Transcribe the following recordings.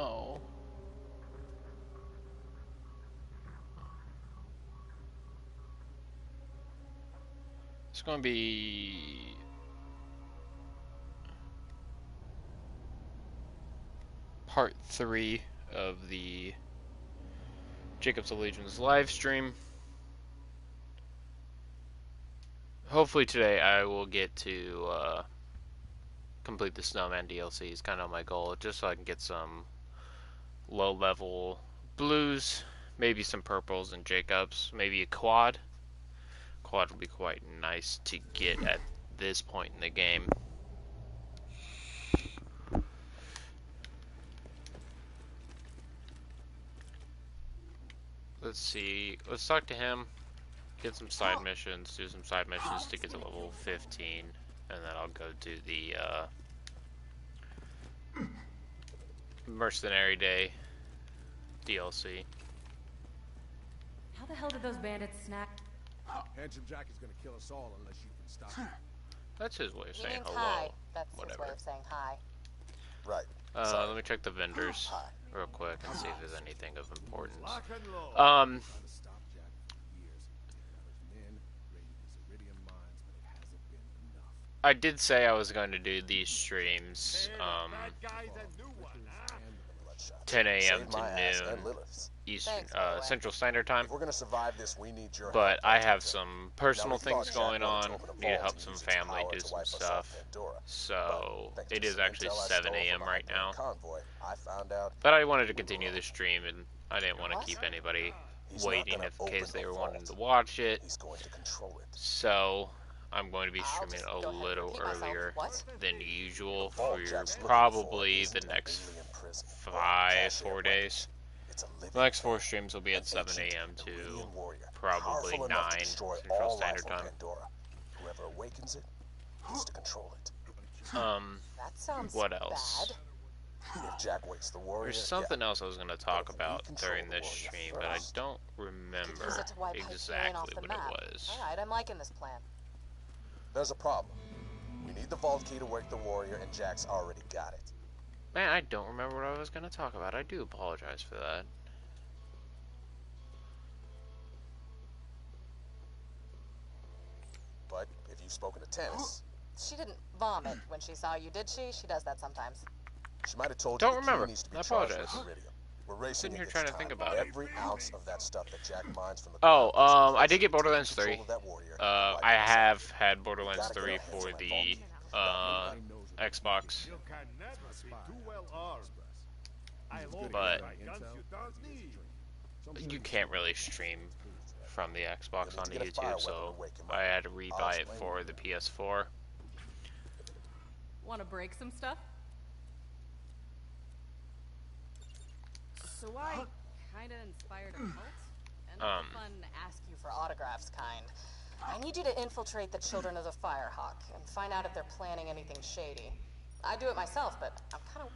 Oh. It's going to be part 3 of the Jakobs Allegiance live stream. Hopefully today I will get to complete the Snowman DLC. It's kind of my goal, just so I can get some low-level blues, maybe some purples and Jakobs, maybe a quad. Quad would be quite nice to get at this point in the game. Let's see. Let's talk to him. Get some side missions. Do some side missions to get to level 15, and then I'll go do the Mercenary Day DLC. How the hell did those bandits snack? Handsome Jack is gonna kill us all unless you can stop him. That's his way of saying hello. Hi. That's Whatever. his way of saying hi. Right. Let me check the vendors real quick and see if there's anything of importance. I did say I was going to do these streams 10 a.m. to noon Eastern Central Standard Time. If we're gonna survive this, we need your But I have some personal things going on. Need to help some family do some stuff. So it is actually 7 a.m. right now. But I wanted to continue the stream, and I didn't want to keep anybody waiting in case they were wanting to watch it. So I'm going to be streaming a little earlier than usual for probably the next 4 days. The next 4 streams will be at 7 a.m. to probably 9 Central Standard Time. Whoever awakens it needs to control it. That sounds what else? If Jack wakes the warrior, There's something else I was going to talk about during this stream, but I don't remember exactly what it was. Alright, I'm liking this plan. There's a problem. We need the vault key to wake the warrior, and Jack's already got it. Man, I don't remember what I was going to talk about. I do apologize for that. But if you've spoken to Tennis... She didn't vomit when she saw you, did she? She does that sometimes. She might have told Don't you remember. Needs to be I charged apologize. with iridium. We're racing Sitting here against trying to time. think about it. Every ounce of that stuff that Jack mines from the I did get Borderlands 3. I have had Borderlands 3 for the Xbox. But you can't really stream from the Xbox onto YouTube, so I had to rebuy it for the PS4. Want to break some stuff? So I kinda inspired a cult, and it's fun To ask you for autographs, kind. I need you to infiltrate the Children of the Firehawk and find out if they're planning anything shady. I do it myself, but I'm kind of...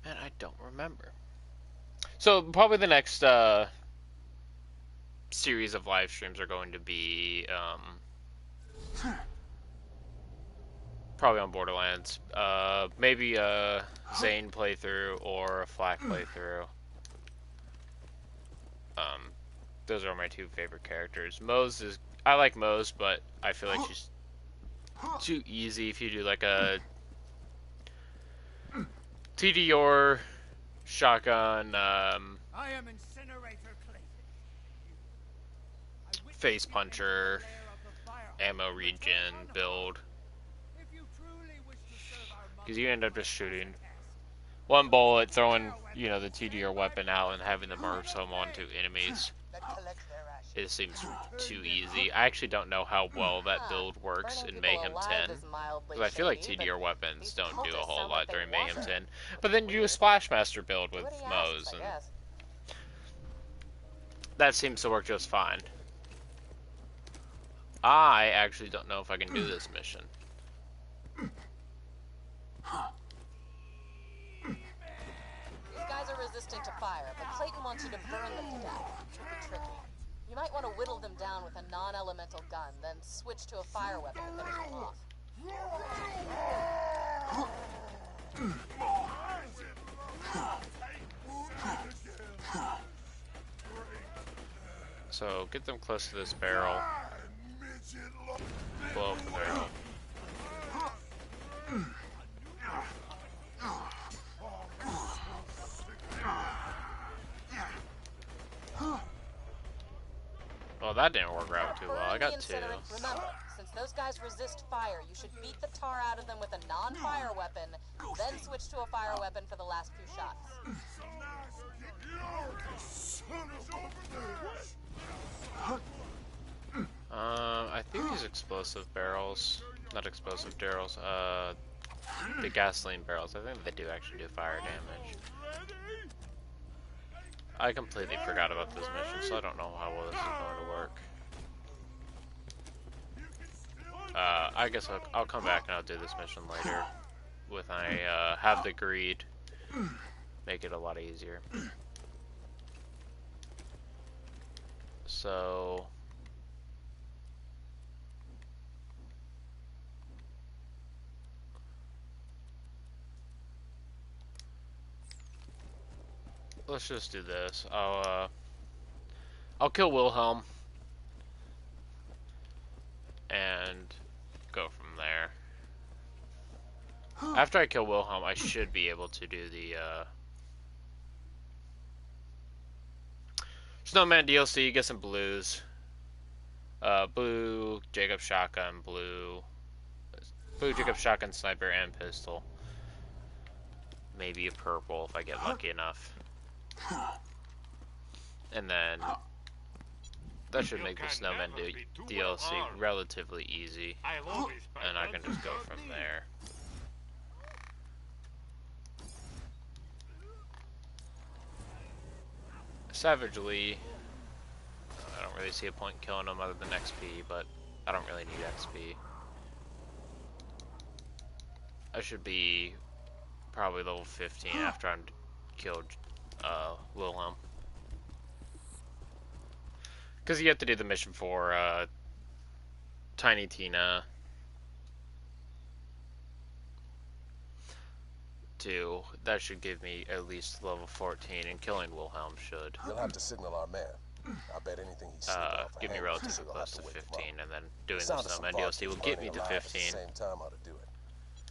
Man, I don't remember. So probably the next series of live streams are going to be probably on Borderlands. Maybe a Zane playthrough or a Flak playthrough. Those are my 2 favorite characters. I like Mose, but I feel like she's too easy if you do like a TDR shotgun face puncher ammo regen build, because you end up just shooting one bullet, throwing the TDR weapon out and having the MRFs home onto enemies. It seems too easy. I actually don't know how well that build works in Mayhem 10, because I feel like TDR weapons don't do a whole lot during Mayhem 10. But then you do a Splashmaster build with Mose, and that seems to work just fine. I actually don't know if I can do this mission. These guys are resistant to fire, but Clayton wants you to burn them to death, which will be tricky. You might want to whittle them down with a non-elemental gun, then switch to a fire weapon to finish them off. So get them close to this barrel. Blow up the barrel. Well, that didn't work out too well. I got two. Remember, since those guys resist fire, you should beat the tar out of them with a non-fire weapon, then switch to a fire weapon for the last few shots. I think these explosive barrels, not explosive barrels, the gasoline barrels, I think they do actually do fire damage. I completely forgot about this mission, so I don't know how well this is going to work. I guess I'll come back and I'll do this mission later. When I have the greed, make it a lot easier. So... let's just do this. I'll kill Wilhelm and go from there. After I kill Wilhelm, I should be able to do the Snowman DLC, get some blues. Blue Jakobs shotgun, blue Jakobs shotgun, sniper, and pistol. Maybe a purple if I get lucky enough. And then that should make the Snowman DLC relatively easy, and I can just go from there. Savagely, I don't really see a point killing him other than XP, but I don't really need XP. I should be probably level 15 after I'm killed Wilhelm. Because you have to do the mission for Tiny Tina too. That should give me at least level 14, and killing Wilhelm should. You'll have to signal our man. I bet anything he's give me relatively close to 15, and then doing the Snowman DLC will get me to 15. Same time ought to do it.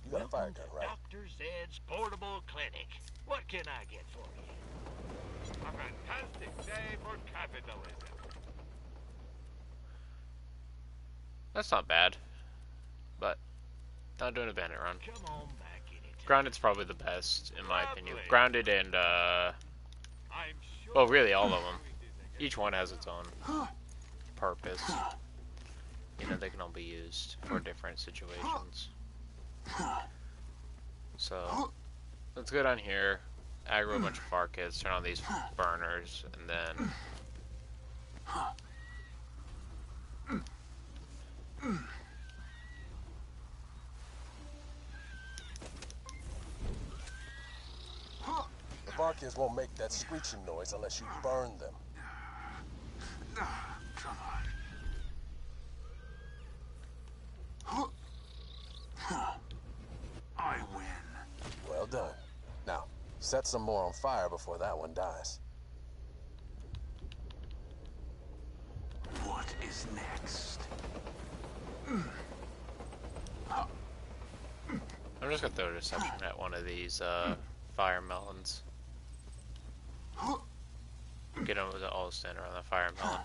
You got a fire gun, right? Dr. Zed's portable clinic. What can I get for you? A fantastic day for capitalism. That's not bad, but not doing a bandit run. Come on back anytime. Grounded's probably the best, in my opinion. Grounded and, I'm sure well, really all of them. Each one has its own purpose. You know, they can all be used for different situations. So, let's go down here, aggro a bunch of far kids, turn on these burners, and then... The Varkians won't make that screeching noise unless you burn them. Come on. I win. Well done. Now, set some more on fire before that one dies. What is next? I'm just gonna throw a deception at one of these fire melons. Get him with the all center on the fire melon.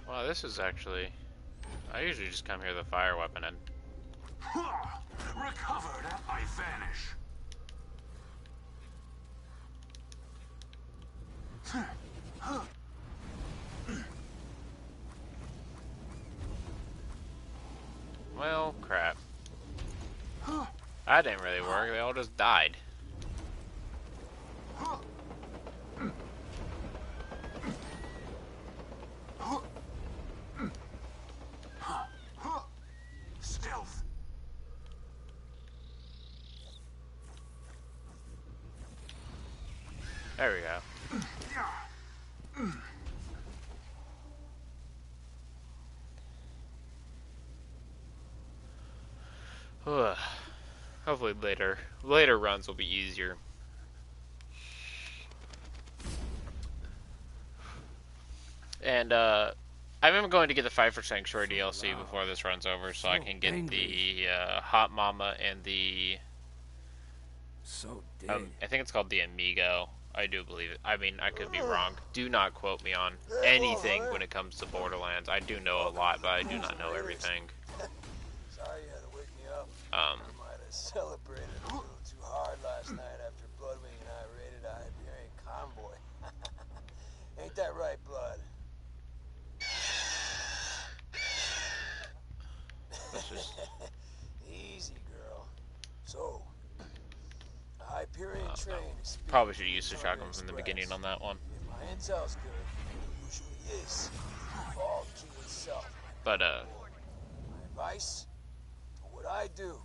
Wow, this is actually... I usually just come here with a fire weapon and... Recovered at my vanish. Well, crap. That didn't really work, they all just died. Stealth. There we go. Hopefully later runs will be easier. And I'm going to get the Fight for Sanctuary DLC before this runs over, so I can get the Hot Mama and the I think it's called the Amigo. I do believe it. I mean, I could be wrong. Do not quote me on anything when it comes to Borderlands. I do know a lot, but I do not know everything. Sorry you had to wake me up. Um, I might have celebrated a little too hard last night after Bloodwing and I raided a Iberian convoy. Ain't that right, Blood? That's just... Easy, girl. So, the Hyperion train probably should have used the shotgun from the beginning on that one. If my intel's good, it usually is. All key itself. But My advice? What I do?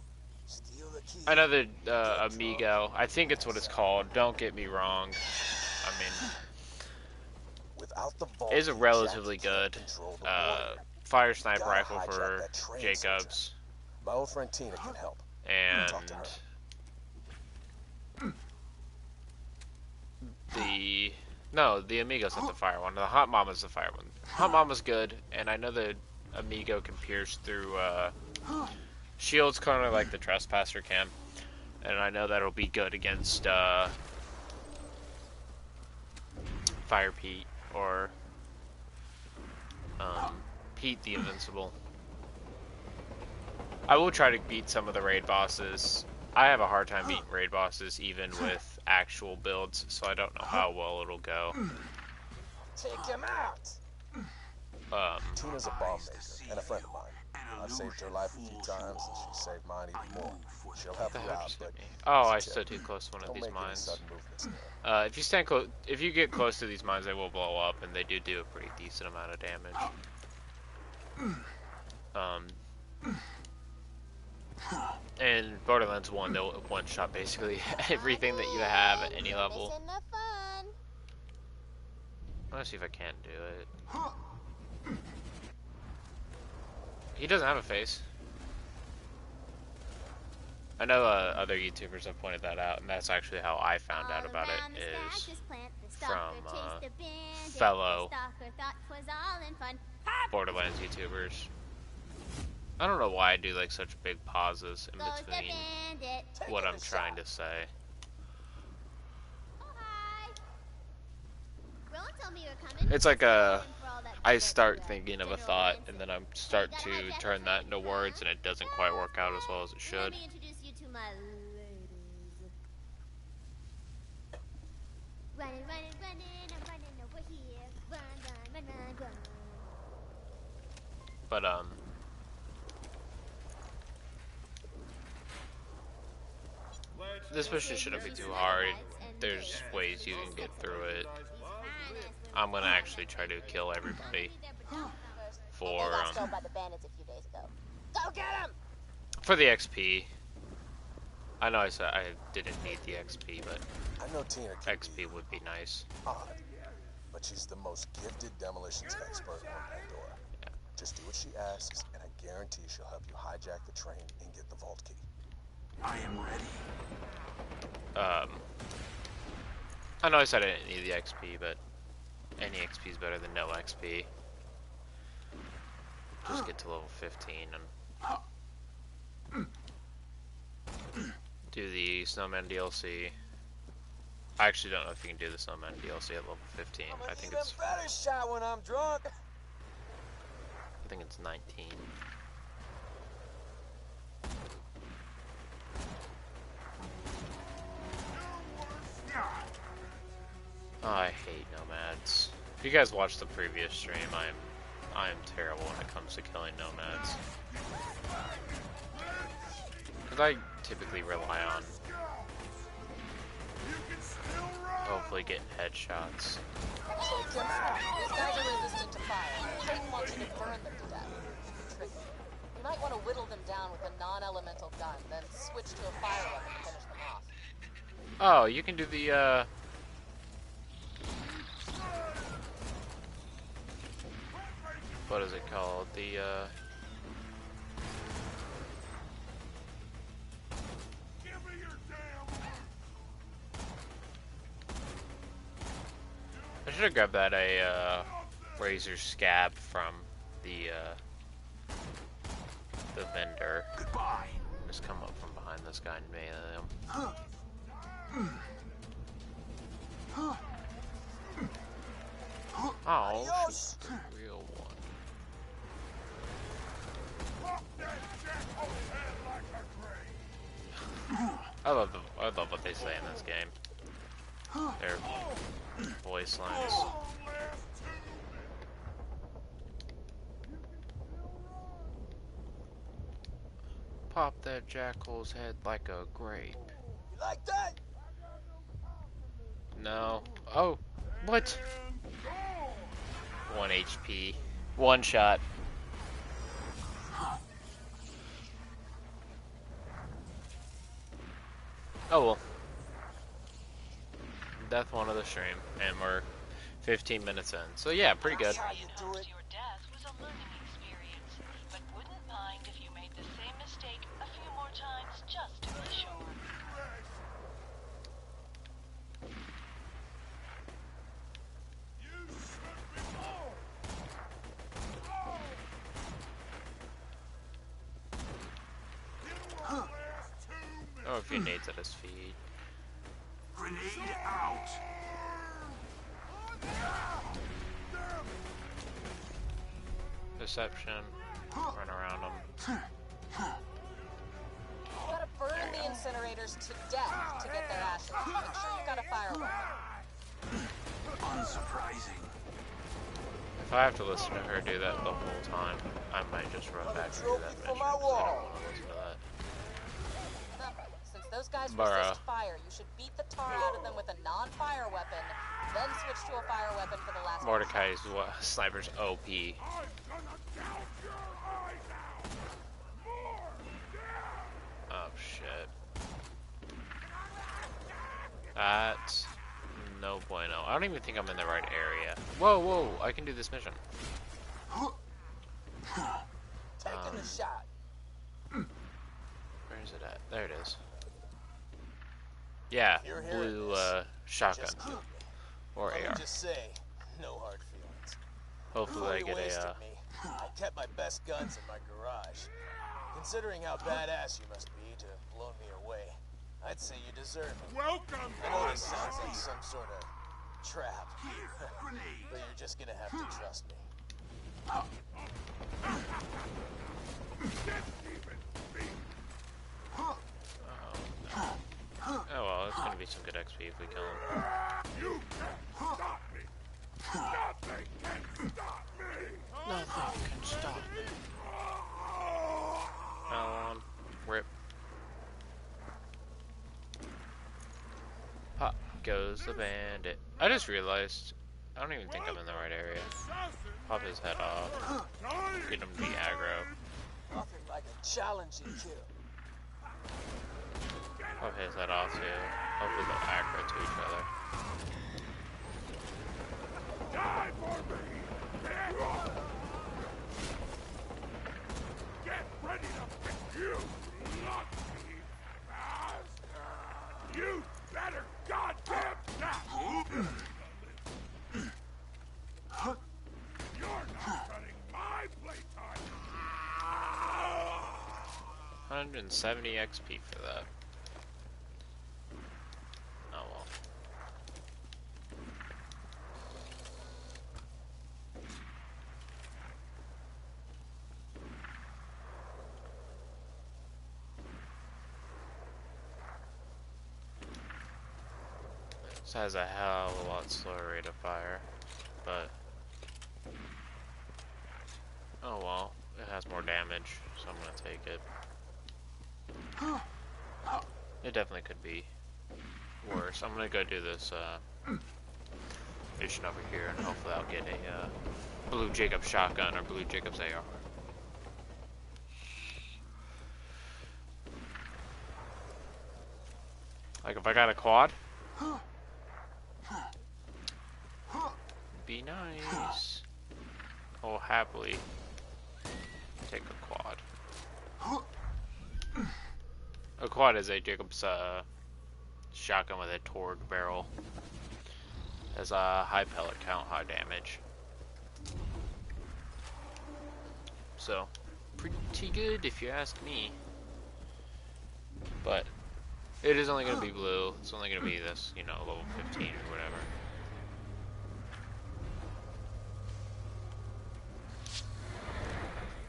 Steal the key. another Amigo. I think it's what it's called. Don't get me wrong. I mean, Without the vault, it's a relatively Jack can't good control the warrior. fire sniper Gotta rifle hijack for that train Jakobs. My old friend Tina can help. And Talk to her. the Amigo's not the fire one. The Hot Mama's the fire one. Hot Mama's good, and I know the Amigo can pierce through shields, kind of like the Trespasser can. And I know that'll be good against Fire Pete or Pete the Invincible. I will try to beat some of the raid bosses. I have a hard time beating raid bosses even with actual builds, so I don't know how well it'll go. Take him out. Tina's a bomb maker and a friend of mine. I've saved her life a few times, and she saved mine even more. She'll help you out, but oh, I stood too close to one of don't these make any mines. sudden movements there. If you stand close, if you get close to these mines, they will blow up, and they do a pretty decent amount of damage. In Borderlands 1, they'll one-shot basically everything that you have at any level. Missing the fun. I want to see if I can do it. He doesn't have a face. I know other YouTubers have pointed that out, and that's actually how I found out about it, is from fellow Borderlands YouTubers. I don't know why I do like such big pauses in between what I'm trying to say. It's like I start thinking of a thought, and then I start to turn that into words, and it doesn't quite work out as well as it should. But this mission shouldn't be too hard. There's ways you can get through it. I'm gonna actually try to kill everybody for for the XP. I know I said I didn't need the XP, but I know Tina can XP would be nice. odd, but she's the most gifted demolitions expert on Pandora. Yeah. Just do what she asks, and I guarantee she'll help you hijack the train and get the vault key. I am ready. I know I said I didn't need the XP, but any XP is better than no XP. Just get to level 15 and do the Snowman DLC. I actually don't know if you can do the Snowman DLC at level 15. I think it's better shot when I'm drunk. 19. Oh, I hate nomads. If you guys watched the previous stream, I am terrible when it comes to killing nomads. Because I typically rely on hopefully getting headshots. These guys are resistant to fire. Clayton wants you to burn them to death. Tricky. You might want to whittle them down with a non-elemental gun, then switch to a fire weapon to finish them off. Oh, you can do the what is it called? should have grabbed that razor scab from the vendor. Goodbye. Just come up from behind this guy and melee him. Oh, she's the real one. I love what they say in this game. Their voice lines. Pop that jackal's head like a grape. You like that? No. Oh, what? 1 HP. One shot. Oh well. Death one of the stream, and we're 15 minutes in. So yeah, pretty good. How you do it? Your death was a learning experience, but wouldn't mind if you made the same mistake a few more times just to be sure. Oh, if he nades at his feet. Grenade out. Deception. Run around him. You gotta burn the incinerators to death to get their ashes. Make sure you've got a fire weapon. Unsurprising. If I have to listen to her do that the whole time, I might just run back and do that mission. 'Cause I don't want to listen to that. Since those guys Bruh. resist fire, you should beat the tar out of them with a non-fire weapon, then switch to a fire weapon for the last Mordecai's sniper's OP. Oh shit. That's no bueno. I don't even think I'm in the right area. Whoa, whoa, I can do this mission. Taking a shot. Where is it at? There it is. Yeah, You're hearing blue this. shotgun. Just keep me. Or Let me AR. just say, no hard feelings. Hopefully I You get wasted a me. I kept my best guns in my garage. Considering how badass you must be to have blown me away, I'd say you deserve it. Welcome. I know this sounds like some sort of trap, but you're just gonna have to trust me. Oh well, it's gonna be some good XP if we kill him. You can't stop me. Nothing can stop me. Nothing can stop me. Rip. Pop goes the bandit. I just realized, I don't even think I'm in the right area. Pop his head off. Get him to be aggro. Nothing like a challenging kill. Pop his head off too. Hopefully they'll aggro to each other. Die for me. Get ready to pick you. Lucky bastard. You better goddamn stop. You're not cutting my playtime. 170 XP for that. Oh well. This has a hell of a lot slower rate of fire, but oh well, it has more damage, so I'm gonna take it. It definitely could be worse. I'm gonna go do this mission over here, and hopefully I'll get a blue Jakobs shotgun or blue Jakobs AR. Like if I got a quad, be nice. I'll happily take a quad. A quad is a Jakobs shotgun with a torque barrel. Has a high pellet count, high damage. So, pretty good if you ask me. But it is only going to be blue. It's only going to be this, you know, level 15 or whatever.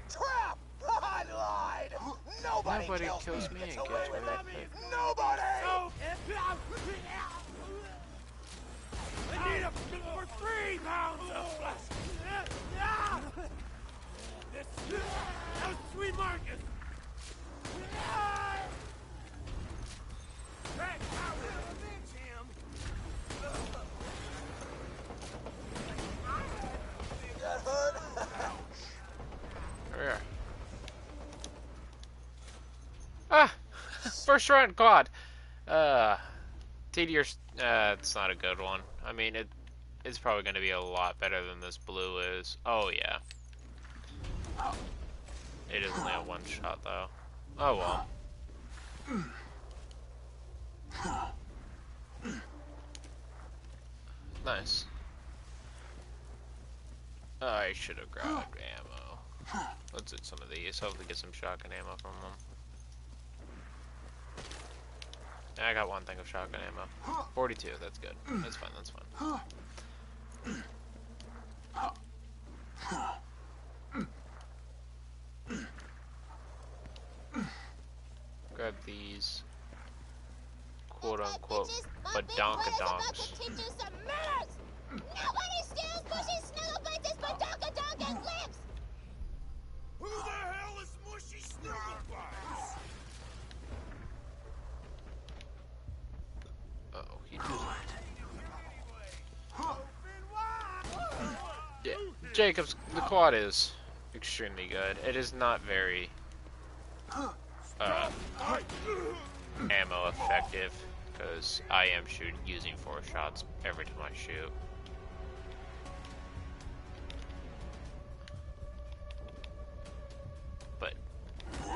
Trap! I lied! Nobody kills me and gets away with it. Nobody! I need a for 3 pounds of flesh. That was sweet Marcus. Right, I will avenge him. You got hurt? Where? Ah! First round quad! TD, it's not a good one. I mean, it's probably going to be a lot better than this blue is. Oh, yeah. It is only a one-shot, though. Oh, well. Nice. I should have grabbed ammo. Let's hit some of these. Hopefully get some shotgun ammo from them. I got one thing of shotgun ammo. 42, that's good. That's fine, that's fine. Grab these quote-unquote badonkadonks. Nobody steals Bushy Snugglebutts' badonkadonk and lips! Who the hell is Mushy Snugglebutts? Uh-oh, he does. Yeah, Jakobs, the quad is extremely good. It is not very ammo effective because I am using 4 shots every time I shoot. But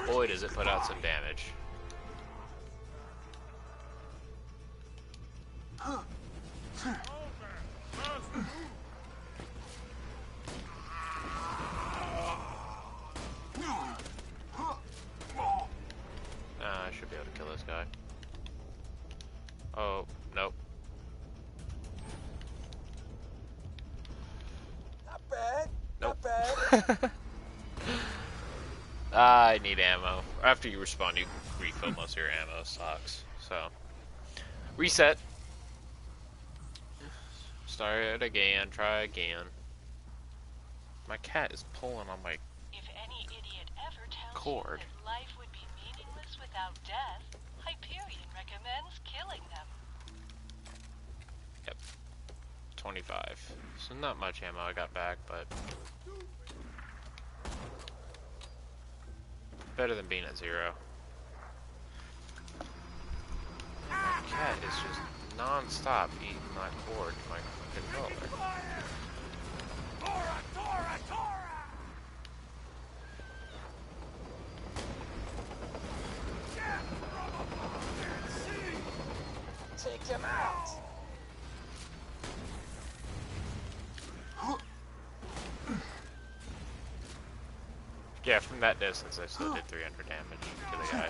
boy, does it put out some damage. I should be able to kill this guy. Oh, nope. Not bad. Nope. Not bad. I need ammo. After you respawn, you refill most of your ammo stocks. So, reset. Start again. Try again. My cat is pulling on my If any idiot ever tells cord. you that life would be meaningless without death, Hyperion recommends killing them. Yep. 25. So not much ammo I got back, but better than being at 0. My cat is just non-stop eating my cord, my controller. Take him out. Yeah, from that distance I still did 300 damage to the guy.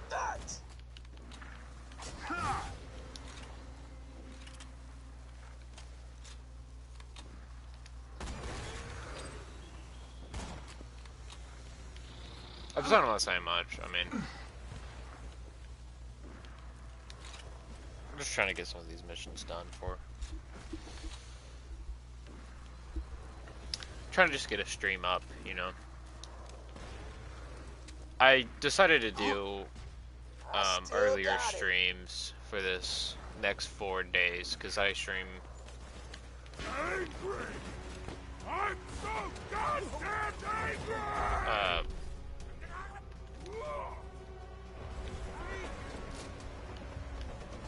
That. I just don't want to say much. I mean, I'm just trying to get some of these missions done for. Trying to just get a stream up, you know. I decided to do earlier streams for this next 4 days because I stream. Angry! I'm so goddamn angry!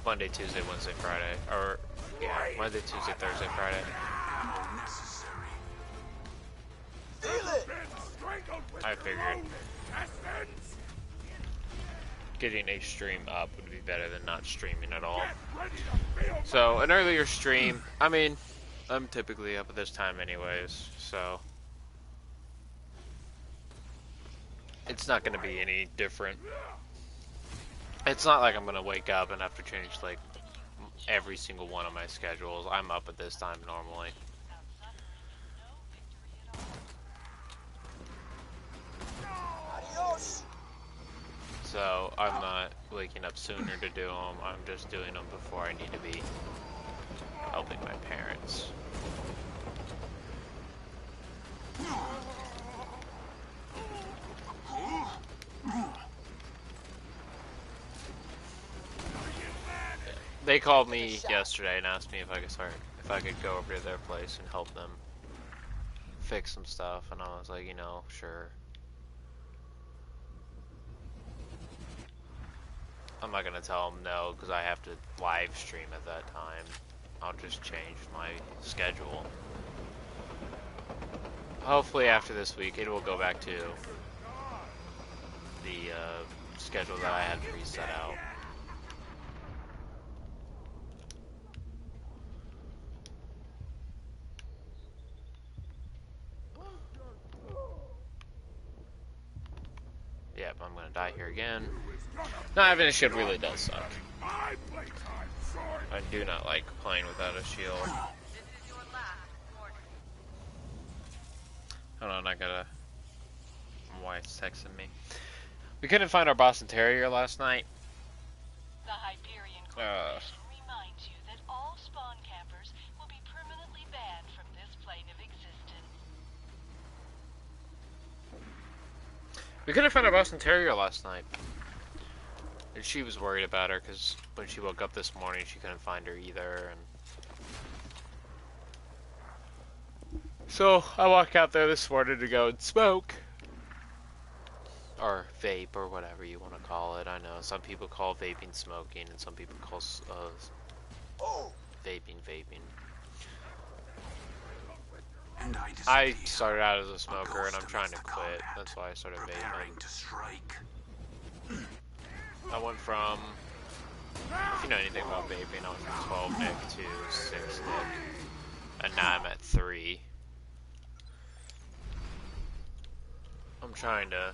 Monday, Tuesday, Wednesday, Friday, or yeah, Monday, Tuesday, Thursday, Friday. Feel it. I figured. getting a stream up would be better than not streaming at all. So, an earlier stream, I mean, I'm typically up at this time anyways, so it's not going to be any different. It's not like I'm going to wake up and have to change, like, every single one of my schedules. I'm up at this time normally. So, I'm not waking up sooner to do them. I'm just doing them before I need to be helping my parents. They called me yesterday and asked me if I could go over to their place and help them fix some stuff, and I was like, you know, sure. I'm not gonna tell them no because I have to live stream at that time. I'll just change my schedule. Hopefully after this week it will go back to the schedule that I had pre-set out. Yep, I'm gonna die here again. Not having a shield really does suck. I do not like playing without a shield. Hold on, I gotta... My wife's texting me. We couldn't find our Boston Terrier last night. The Hyperion Corporation reminds you that all spawn campers will be permanently banned from this plane of existence. We couldn't find our Boston Terrier last night. And she was worried about her because when she woke up this morning, she couldn't find her either. And so I walked out there this morning to go and smoke. Or vape, or whatever you want to call it. I know some people call vaping smoking, and some people call vaping vaping. I started out as a smoker, and I'm trying to quit. That's why I started vaping. I went from, if you know anything about vaping, I went from 12 nick to 6 nick, and now I'm at 3. I'm trying to,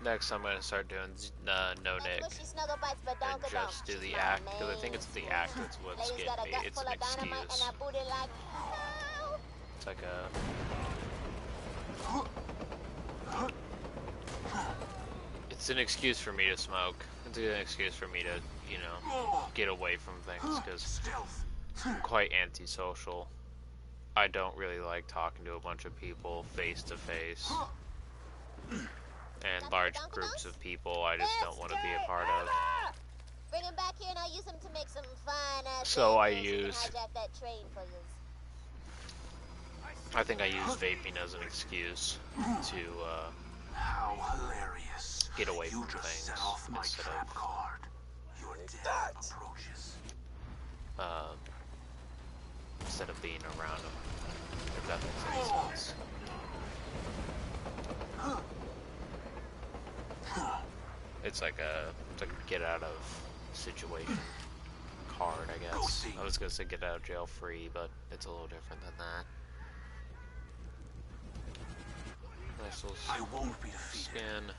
next I'm going to start doing no nick, and just do the act, because I think it's the act that's what's getting me. It's an excuse. It's like a... It's an excuse for me to smoke. It's an excuse for me to, you know, get away from things, because I'm quite antisocial. I don't really like talking to a bunch of people face to face. And large groups of people I just don't want to be a part of. Bring him back here and I'll use him to make some fine ass. So I think I use vaping as an excuse to how hilarious. Get away from things instead of being around them, if that makes any sense. It's like a get out of situation card, I guess. I was gonna say get out of jail free, but it's a little different than that. Nice little skin.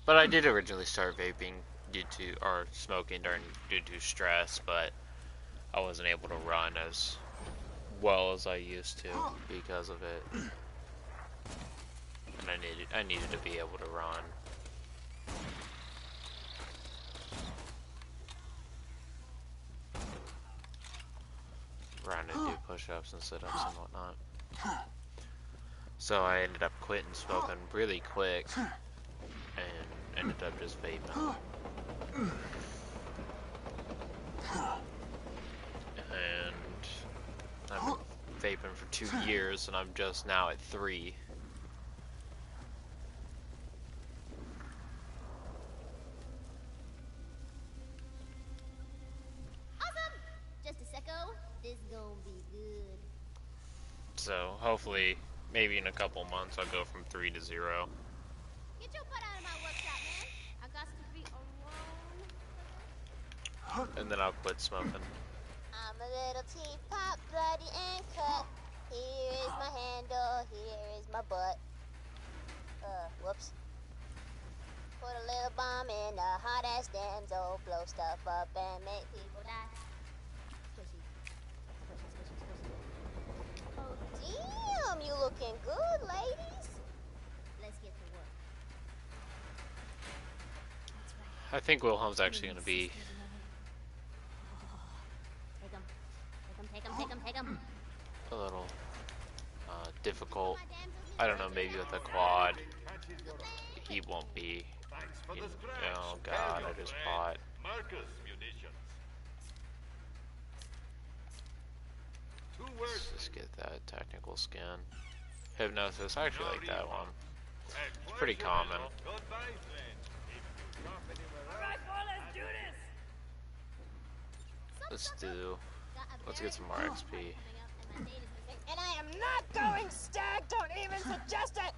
But I did originally start vaping or smoking due to stress, but I wasn't able to run as well as I used to because of it. And I needed to be able to run. Run and do push-ups and sit-ups and whatnot. So I ended up quitting smoking really quick and ended up just vaping. And I've been vaping for 2 years and I'm just now at 3. So hopefully, maybe in a couple months I'll go from 3 to 0. Get your butt out of my workshop, man. I got to be alone. And then I'll quit smoking. I'm a little teapot, bloody and cut. Here is my handle, here is my butt. Whoops. Put a little bomb in a hot ass damsel, blow stuff up and make people die. Oh damn, you looking good, ladies. Let's get to work. I think Wilhelm's actually going to be Take him. a little difficult. I don't know, maybe with a quad he won't be. Oh god, I just bought. Let's just get that technical skin. Hypnosis, I actually like that one. It's pretty common. Let's get some more XP. And I am not going stag, don't even suggest it!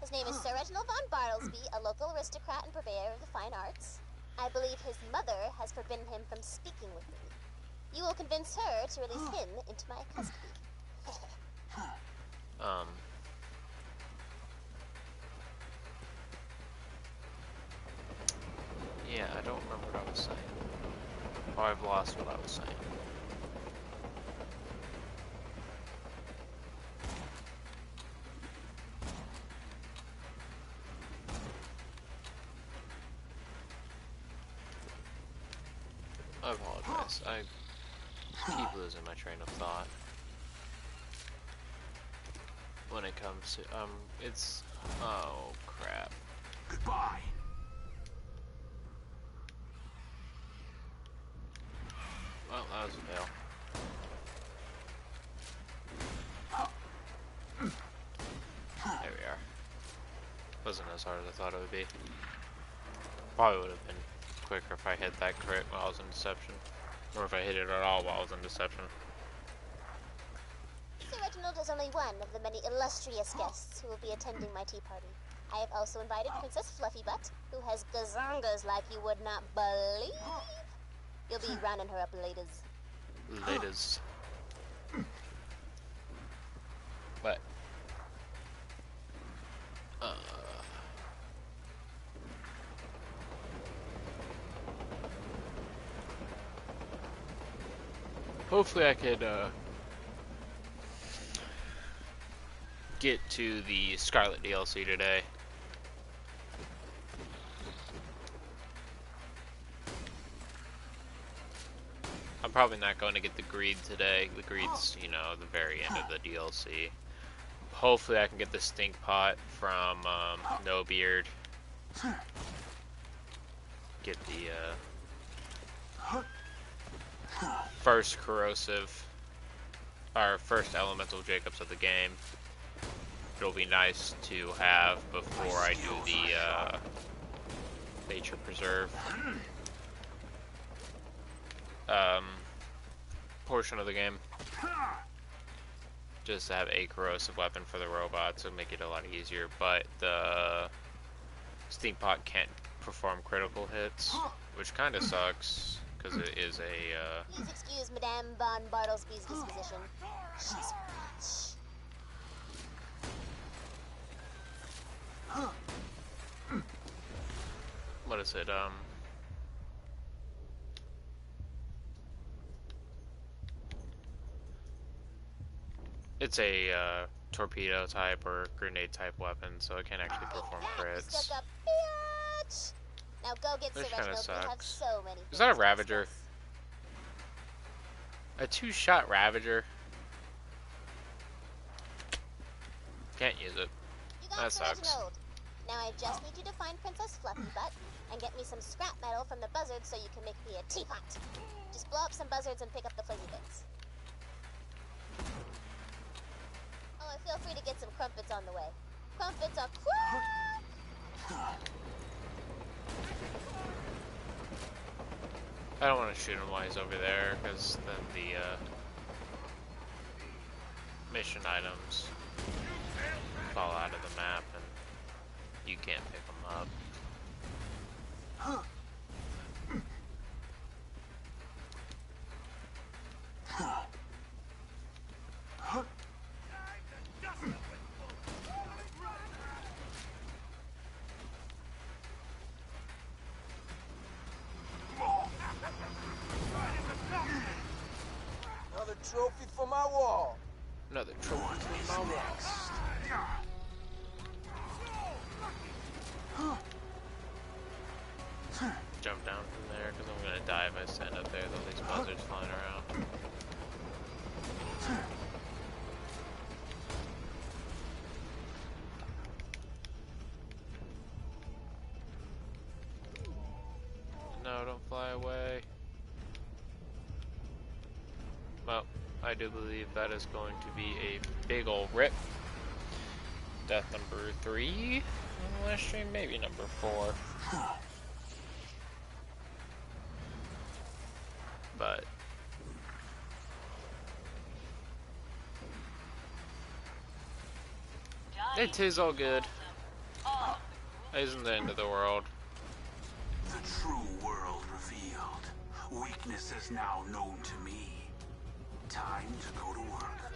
His name is Sir Reginald von Bartlesby, a local aristocrat and purveyor of the fine arts. I believe his mother has forbidden him from speaking with me. You will convince her to release him into my custody. Yeah, I don't remember what I was saying. Oh, I've lost what I was saying. I apologize. I keep losing my train of thought when it comes to it's oh crap. Goodbye. Well, that was a fail. There we are. Wasn't as hard as I thought it would be. Probably would have been quicker if I hit that crit while I was in deception. Or if I hit it at all while I was in deception. Sir Reginald is only one of the many illustrious guests who will be attending my tea party. I have also invited Princess Fluffybutt, who has gazongas like you would not believe. You'll be rounding her up laters. Laters. What? Hopefully I could get to the Scarlet DLC today. I'm probably not going to get the Greed today. The Greed's, you know, the very end of the DLC. Hopefully I can get the Stink Pot from No Beard. Get the first corrosive, or first elemental Jakobs of the game. It'll be nice to have before I do the Nature Preserve portion of the game. Just to have a corrosive weapon for the robots will make it a lot easier, but the Stink Pot can't perform critical hits, which kind of sucks. Because it is a, Please excuse Madame von Bartlesby's disposition. She's what is it, it's a, torpedo type or grenade type weapon, so it can actually perform crits. Stuck up, bitch! Now go get Sir Which kinda Reginald. We have sucks. so many Is that a things to Ravager? discuss. A 2-shot Ravager? Can't use it. You got That Sir sucks. Reginald. Now I just need you to find Princess Fluffybutt and get me some scrap metal from the Buzzard so you can make me a teapot. Just blow up some buzzards and pick up the flingy bits. Oh, and feel free to get some crumpets on the way. Crumpets are quick! I don't want to shoot him while he's over there, because then the mission items fall out of the map and you can't pick them up. Another trophy for my wall. Another trophy for my wall. Jump down from there because I'm gonna die if I stand up there. There'll be these buzzards flying around. No, don't fly away. Well, I do believe that is going to be a big ol' rip. Death number 3 on the last stream, maybe number 4. But it is all good. It isn't the end of the world. The true world revealed. Weakness is now known to me. Time to go to work.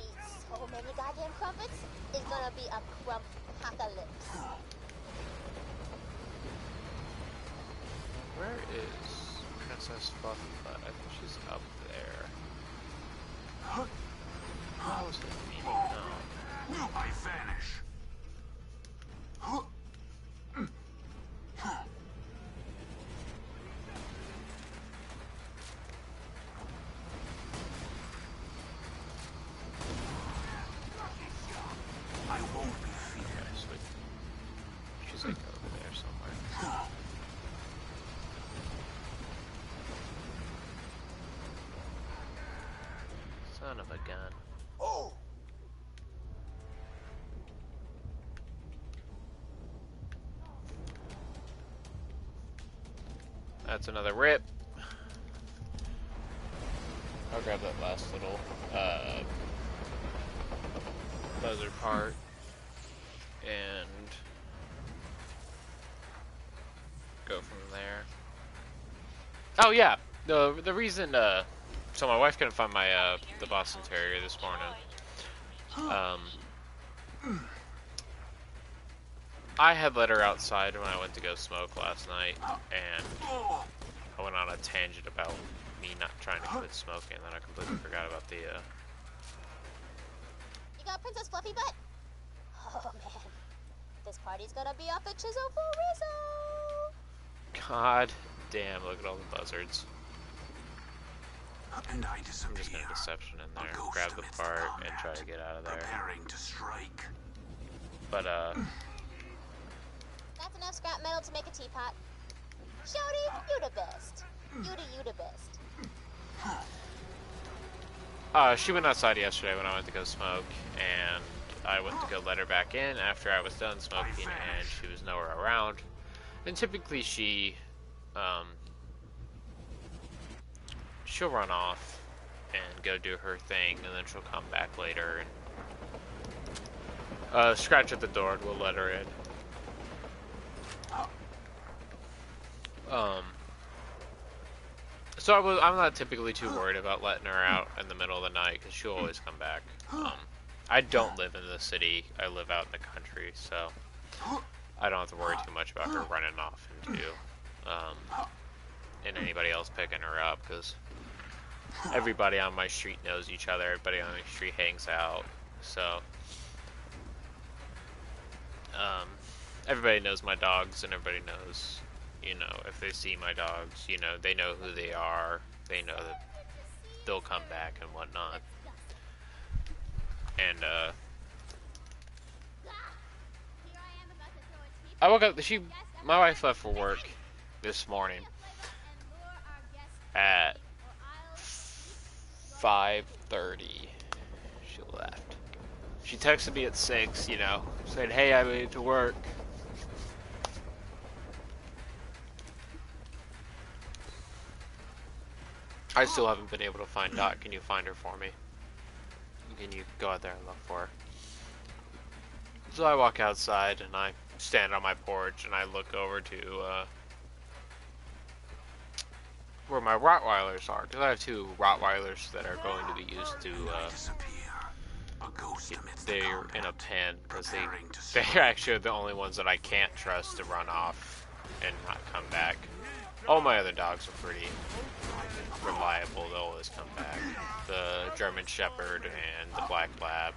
So many goddamn crumpets. It's gonna be a crump apocalypse. Where is Princess Fluffy Butt? I think she's up there. How was it meaning? No. I vanish. I won't be defeated. Okay, sweet. She's like over there somewhere. Son of a gun. Oh! That's another rip. I'll grab that last little buzzard part and go from there. Oh yeah, the reason so my wife couldn't find my the Boston Terrier this morning. I had let her outside when I went to go smoke last night, and I went on a tangent about me not trying to quit smoking, and then I completely forgot about the, You got Princess Fluffy Butt? Oh man. This party's gonna be up at Chisel for Rizzo! God damn, look at all the buzzards. And I I'm disappear. just gonna deception in A there, ghost grab the amidst part, combat, and try to get out of there. Preparing to strike. But, That's enough scrap metal to make a teapot. Shorty, you the best. You the best. she went outside yesterday when I went to go smoke, and I went to go let her back in after I was done smoking, and she was nowhere around. And typically she'll run off and go do her thing, and then she'll come back later and scratch at the door, and we'll let her in. So I'm not typically too worried about letting her out in the middle of the night, because she'll always come back. I don't live in the city, I live out in the country, so I don't have to worry too much about her running off into, and anybody else picking her up, because everybody on my street knows each other, everybody on my street hangs out, so, everybody knows my dogs, and everybody knows, you know, if they see my dogs, you know, they know who they are, they know that they'll come back and whatnot. And, I woke up, my wife left for work this morning at 5:30. She left. She texted me at 6, you know, said, hey, I made it to work. I still haven't been able to find Dot. Can you find her for me? Can you go out there and look for her? So I walk outside and I stand on my porch and I look over to where my Rottweilers are, because I have 2 Rottweilers that are going to be used to they're in a pen, because they're actually the only ones that I can't trust to run off and not come back. All my other dogs are pretty reliable, they'll always come back. The German Shepherd and the Black Lab,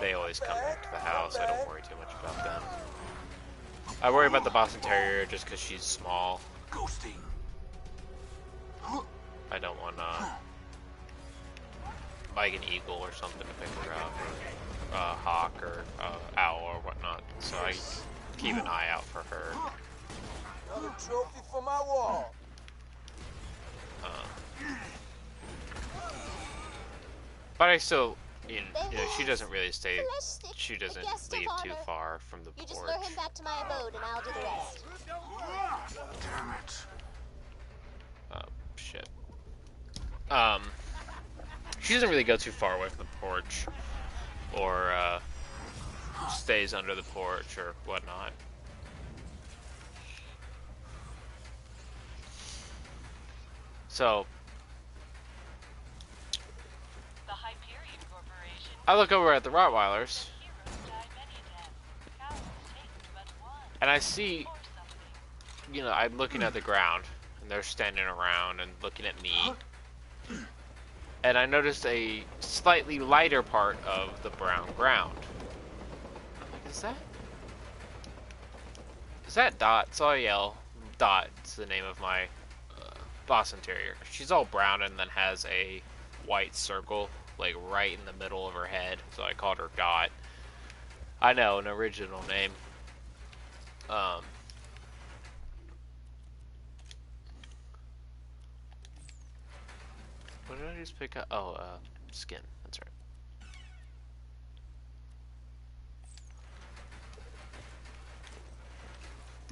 they always come back to the house. I don't worry too much about them. I worry about the Boston Terrier just because she's small. I don't want like an eagle or something to pick her up, or a hawk or owl or whatnot. So I keep an eye out for her. Another trophy for my wall. But I still, you know, she doesn't really stay. She doesn't leave too far from the porch. You just lure him back to my abode, and I'll do the rest. Damn it. Oh shit. She doesn't really go too far away from the porch, or stays under the porch or whatnot. So The Hyperion Corporation. I look over at the Rottweilers, and I see, you know, I'm looking at the ground, and they're standing around and looking at me. And I noticed a slightly lighter part of the brown ground. I'm like, is that Dot? So I yell, Dot, it's the name of my Boston Terrier. She's all brown and then has a white circle, like right in the middle of her head. So I called her Dot. I know, an original name. What did I just pick up? Oh, skin. That's right.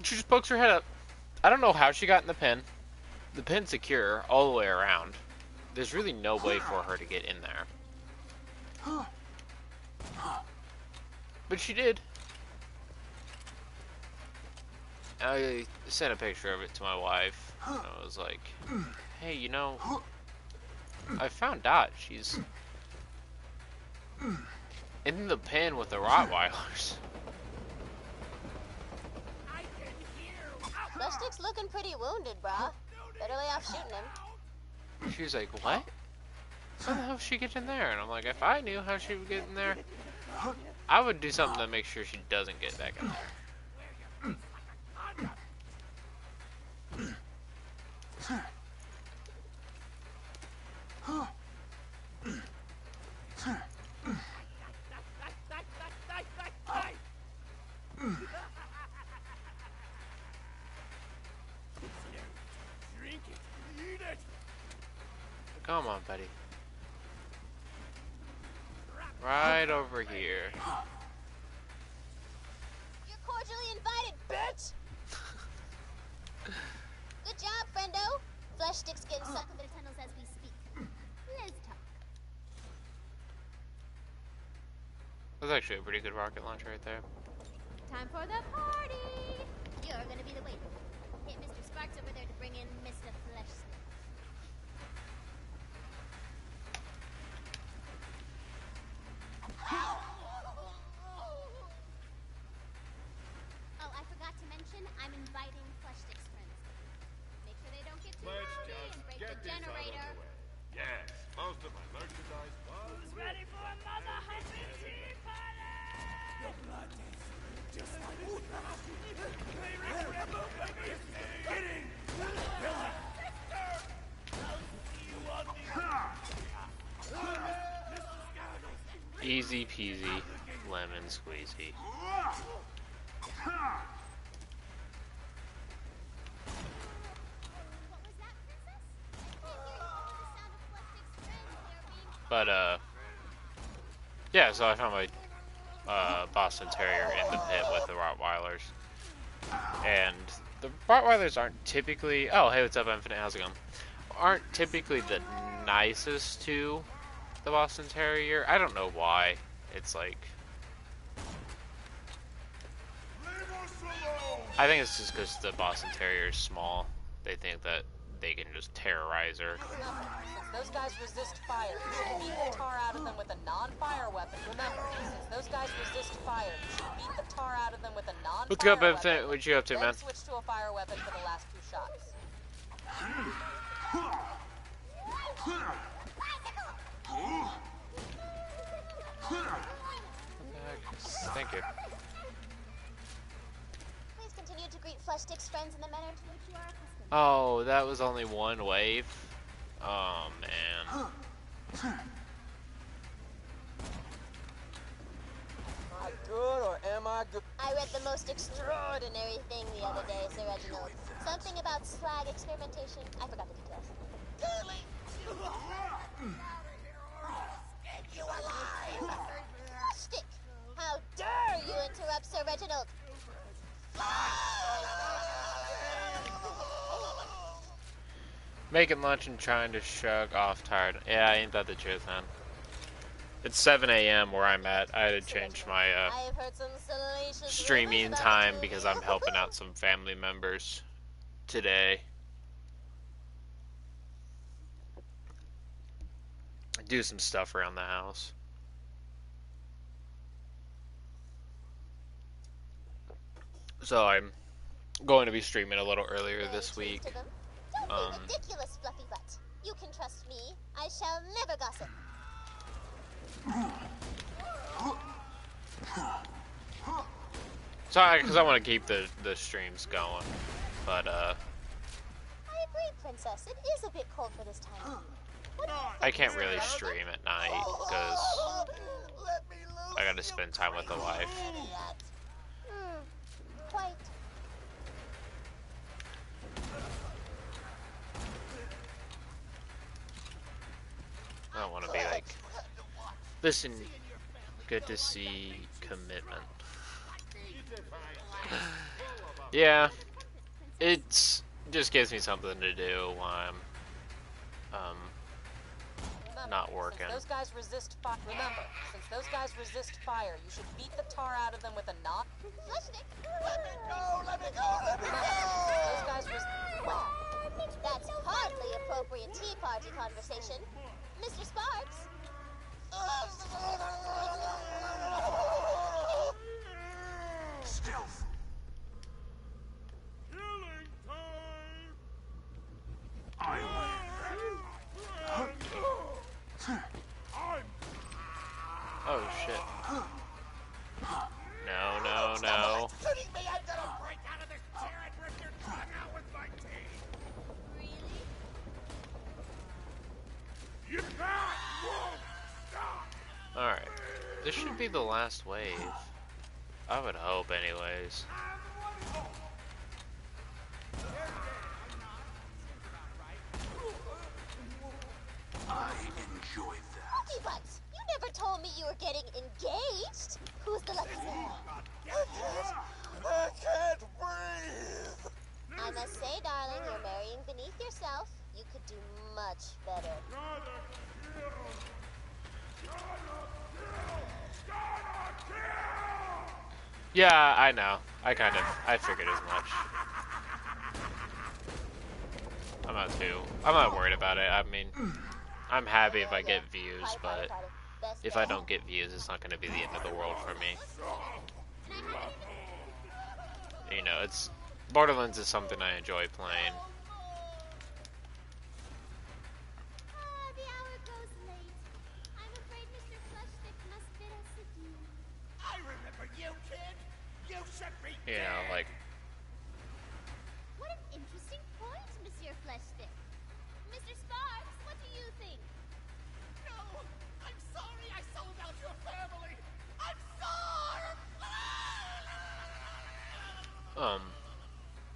She just pokes her head up. I don't know how she got in the pen. The pen's secure all the way around. There's really no way for her to get in there. But she did. I sent a picture of it to my wife. And I was like, hey, you know, I found Dot. She's in the pen with the Rottweilers. Fleshstick's looking pretty wounded, brah. Better lay off shooting him. She was like, what? How the hell did she get in there? And I'm like, if I knew how she would get in there, I would do something to make sure she doesn't get back in there. Come on, buddy. Right over here. You're cordially invited, bitch! Good job, friendo. Fleshstick's getting sucked into the tunnels as we speak. Let's talk. That's actually a pretty good rocket launcher right there. Time for the party! You're gonna be the waiter. Hit Mr. Sparks over there to bring in Mr. Fleshstick. Oh, I forgot to mention, I'm inviting Fleshstick's friends. Make sure they don't get too rowdy and break the generator. Yes, most of my merchandise was... Who's ready for another happy tea party? Your blood tastes just like Easy peasy, lemon squeezy. But yeah, so I found my Boston Terrier in the pit with the Rottweilers. And the Rottweilers aren't typically... Oh, hey, what's up, Infinite? How's it going? Aren't typically the nicest to the Boston Terrier. I don't know why. It's like... I think it's just because the Boston Terrier is small. They think that they can just terrorize her. Since those guys resist fire, you should beat the tar out of them with a non-fire weapon. Remember, since those guys resist fire, you should beat the tar out of them with a non-fire weapon. What you up to, man? Then switch to a fire weapon for the last few shots. Thank you. Please continue to greet Flesh Stick's friends in the manner to which you are accustomed. Oh, that was only one wave? Oh, man. Am I good or am I good? I read the most extraordinary thing the other day, Sir Reginald. Something about slag experimentation. I forgot the details. You alive! Stick! How dare you interrupt Sir Reginald? Making lunch and trying to shrug off tired. Yeah, ain't that the truth, man? It's 7 a.m. where I'm at. I had to change my I've heard some salacious streaming rumors about time you. because I'm helping out some family members today. Do some stuff around the house. So I'm going to be streaming a little earlier this week. Don't be ridiculous, Fluffy Butt. You can trust me. I shall never gossip. Sorry, because I want to keep the streams going, but I agree, Princess. It is a bit cold for this time of year. What do you think, I can't Mr. really Reginald? stream at night because I got to spend time with the wife. Quite. I don't want to be like, listen, good to see commitment. Yeah, it just gives me something to do while I'm not working. Since those guys resist fire, remember, since those guys resist fire, you should beat the tar out of them with a non. Let me go! Let me go! Let me Remember, go! those guys That's hardly appropriate tea party conversation. Mr. Sparks? Stealth. Killing time! I Oh shit. No, no, no. Shooting me! I'm gonna break out of this chair and rip your tongue out with my teeth! You can't! Won't stop! Alright. This should be the last wave. I would hope anyways. I enjoyed that. Fluffy Butts, you never told me you were getting engaged. Who's the lucky girl? I can't breathe! I must say, darling, you're marrying beneath yourself. You could do much better. Yeah, I know. I figured as much. I'm not worried about it. I mean, I'm happy if I get views, but if I don't get views, it's not going to be the end of the world for me. You know, Borderlands is something I enjoy playing. The hour grows late. I'm afraid Mr. Fleshstick must bid us adieu. I remember you, kid! You should be You know, like, What an interesting point, Monsieur Fleshstick. Mr. Sparks, what do you think? No! I'm sorry I sold out your family! I'm sorry!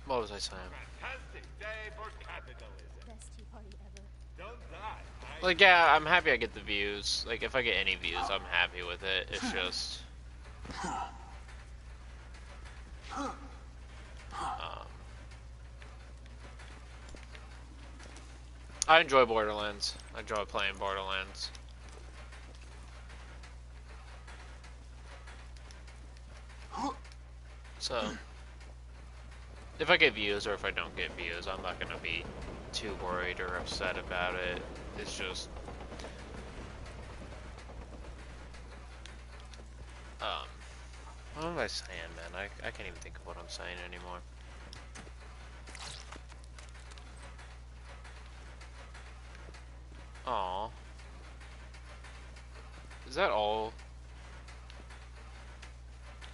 what was I saying? Fantastic day for capitalism. Best tea party ever. Don't die. Like, yeah, I'm happy I get the views. Like, if I get any views, I'm happy with it. It's just... I enjoy Borderlands. I enjoy playing Borderlands. So, If I get views or if I don't get views, I'm not gonna be too worried or upset about it. It's just, what am I saying, man? I can't even think of what I'm saying anymore. Aw. Is that all?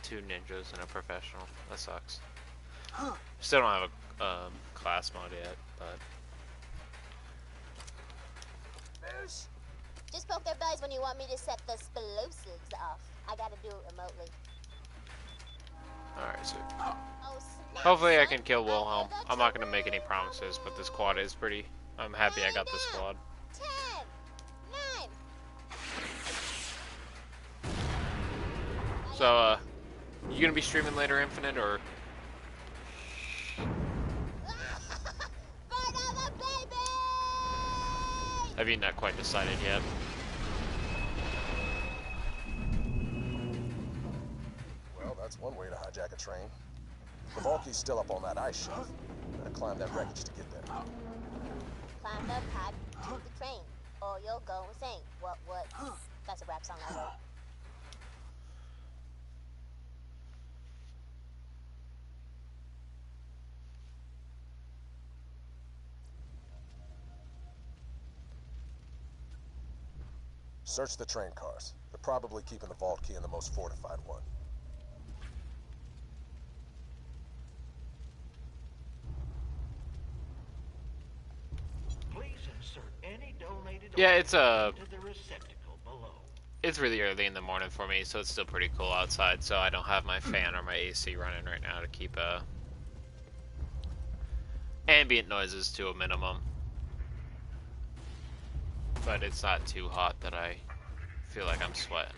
2 ninjas and a professional. That sucks. Still don't have a class mod yet, but... Moose! Just poke their bellies when you want me to set the explosives off. I gotta do it remotely. Alright, so... Oh, snap, hopefully I son. can kill I Wilhelm. forgot I'm to not gonna make any promises, but this squad is pretty... I'm happy I got this squad. 10, 9. So, you gonna be streaming later, Infinite, or... Another baby! have you not quite decided yet? Well, that's one way to hijack a train. The Valky's still up on that ice shelf. Gotta climb that wreckage to get there. Climb the pad to the train, or you'll go insane. What? That's a rap song I wrote. Search the train cars. They're probably keeping the vault key in the most fortified one. Please insert any donated Yeah, it's into the receptacle below. It's really early in the morning for me, so it's still pretty cool outside, so I don't have my fan or my AC running right now to keep ambient noises to a minimum. But it's not too hot that I feel like I'm sweating.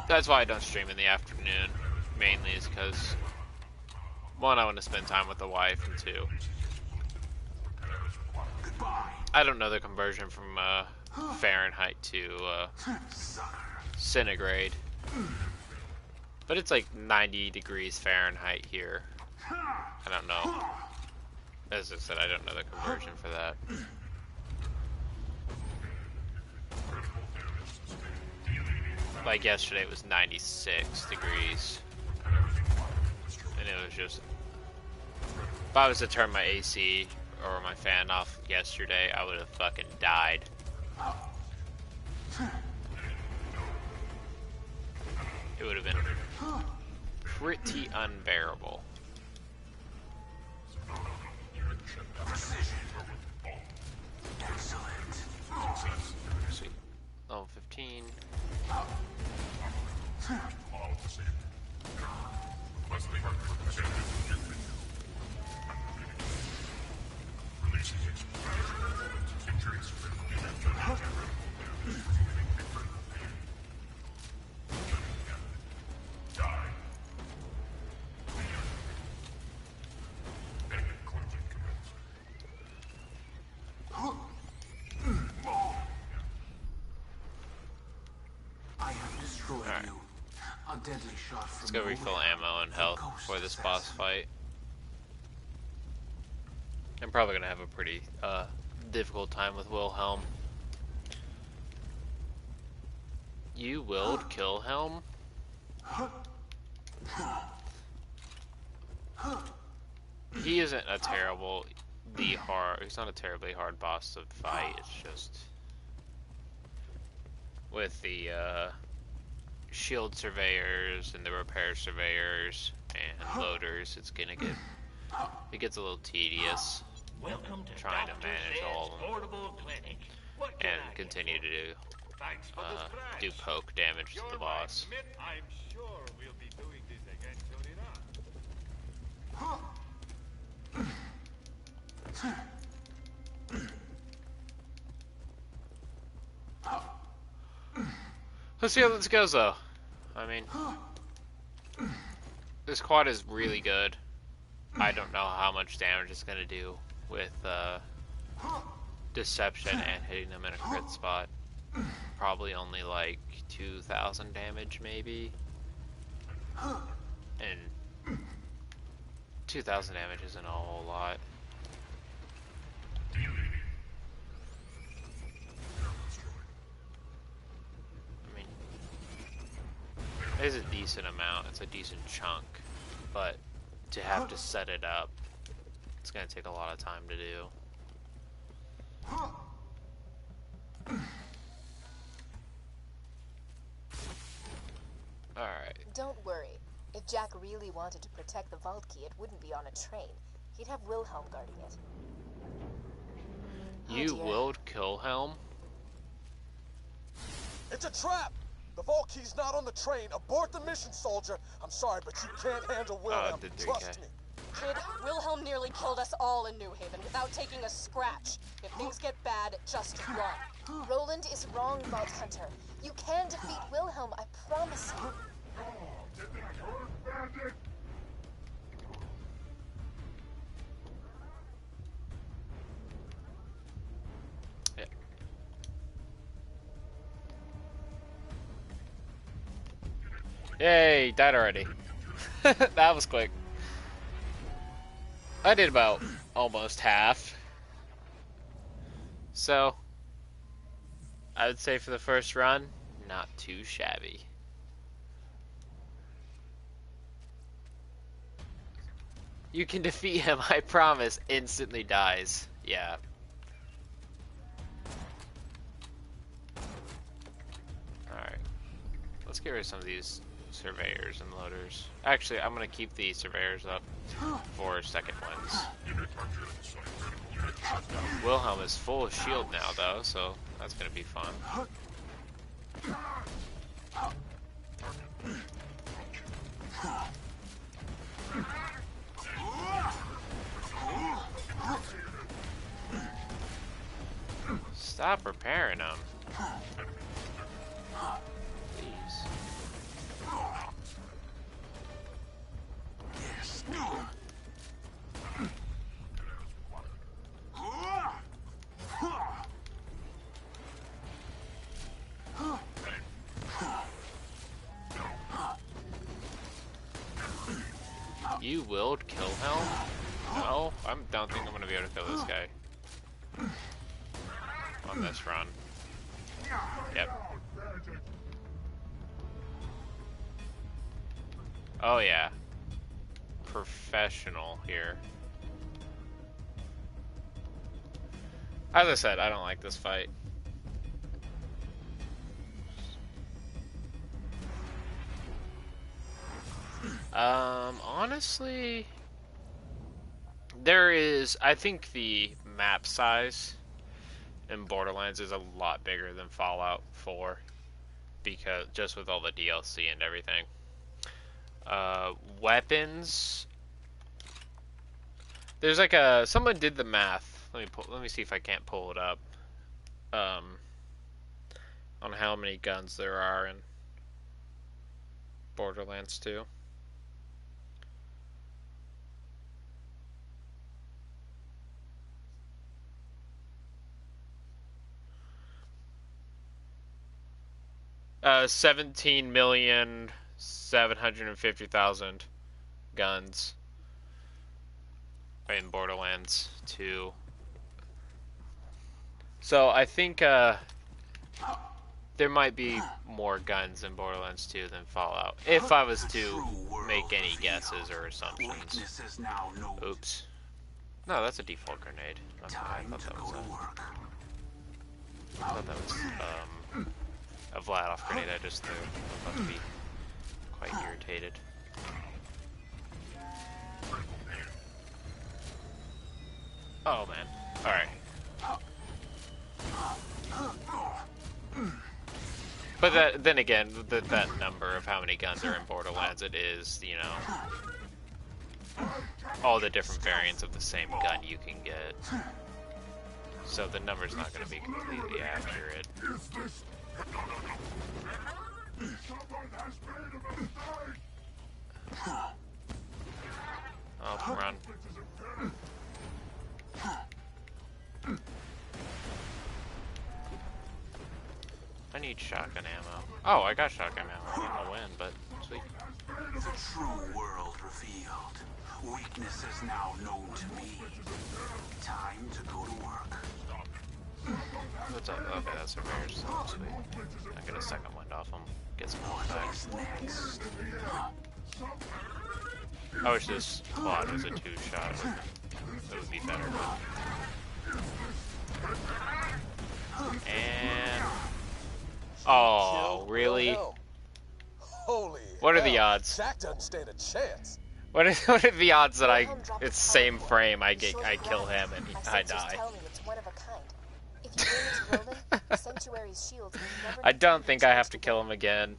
That's why I don't stream in the afternoon, mainly is because, 1, I want to spend time with the wife, and 2, I don't know the conversion from Fahrenheit to centigrade. But it's like 90 degrees Fahrenheit here. I don't know. As I said, I don't know the conversion for that. Like yesterday it was 96 degrees. And it was just... if I was to turn my AC or my fan off yesterday, I would have fucking died. It would have been pretty unbearable. Sweet. Level 15. Let's go refill ammo and health for this boss fight. I'm probably gonna have a pretty difficult time with Wilhelm. You willed Killhelm? He isn't a terrible, he's not a terribly hard boss to fight. It's just with the shield surveyors and the repair surveyors and loaders, it gets a little tedious. Welcome to Trying to Dr. manage Zed's all of them portable clinic. What can and I continue to do Thanks for the scratch. do poke damage to the boss. I'm sure we'll be doing this again soon enough. Let's see how this goes though. I mean, this quad is really good. I don't know how much damage it's gonna do with deception and hitting them in a crit spot. Probably only like 2,000 damage maybe. And 2,000 damage isn't a whole lot. I mean, it is a decent amount. It's a decent chunk, but to have to set it up, it's gonna take a lot of time to do. Alright. Don't worry. If Jack really wanted to protect the vault key, it wouldn't be on a train. He'd have Wilhelm guarding it. You willed Wilhelm? It's a trap! The vault key's not on the train. Abort the mission, soldier. I'm sorry, but you can't handle Wilhelm. Trust me. Kid, Wilhelm nearly killed us all in New Haven without taking a scratch. If things get bad, just run. Roland is wrong, Vault Hunter. You can defeat Wilhelm, I promise you. Yeah. Yay, died already. That was quick. I did about almost half. So, I would say for the first run, not too shabby. You can defeat him, I promise. Instantly dies. Yeah. Alright. Let's get rid of some of these surveyors and loaders. Actually, I'm gonna keep the surveyors up for second ones. Wilhelm is full of shield now, though, so that's gonna be fun. Stop repairing them. Please. You willed Wilhelm? No, I don't think I'm gonna be able to kill this guy on this run. Yep. Oh yeah. Professional here. As I said, I don't like this fight. Honestly, I think the map size in Borderlands is a lot bigger than Fallout 4, because just with all the DLC and everything. Weapons, there's like someone did the math. Let me see if I can't pull it up. On how many guns there are in Borderlands 2. Uh, 17,750,000 guns in Borderlands 2. So I think there might be more guns in Borderlands 2 than Fallout, if I was to make any guesses or assumptions. Oops. No, that's a default grenade. Okay, I thought that was a Vladoff grenade I just threw. I'm about to be quite irritated. Oh man. Alright. But then again, that number of how many guns are in Borderlands, it is, you know, all the different variants of the same gun you can get. So the number's not going to be completely accurate. Oh, run. I need shotgun ammo. Oh, I got shotgun ammo. I don't know when, but sweet. The true world revealed. Weakness is now known to me. Time to go to work. What's up? Okay, that's a rare, so sweet. I get a second wind off him. Get some health back. Next. I wish this quad was a two-shot. It would be better. And... oh, really? Holy What are the hell. odds? Jack doesn't stand a chance. What are the odds that it's same frame, I kill him and I die? I don't think I have to kill him again.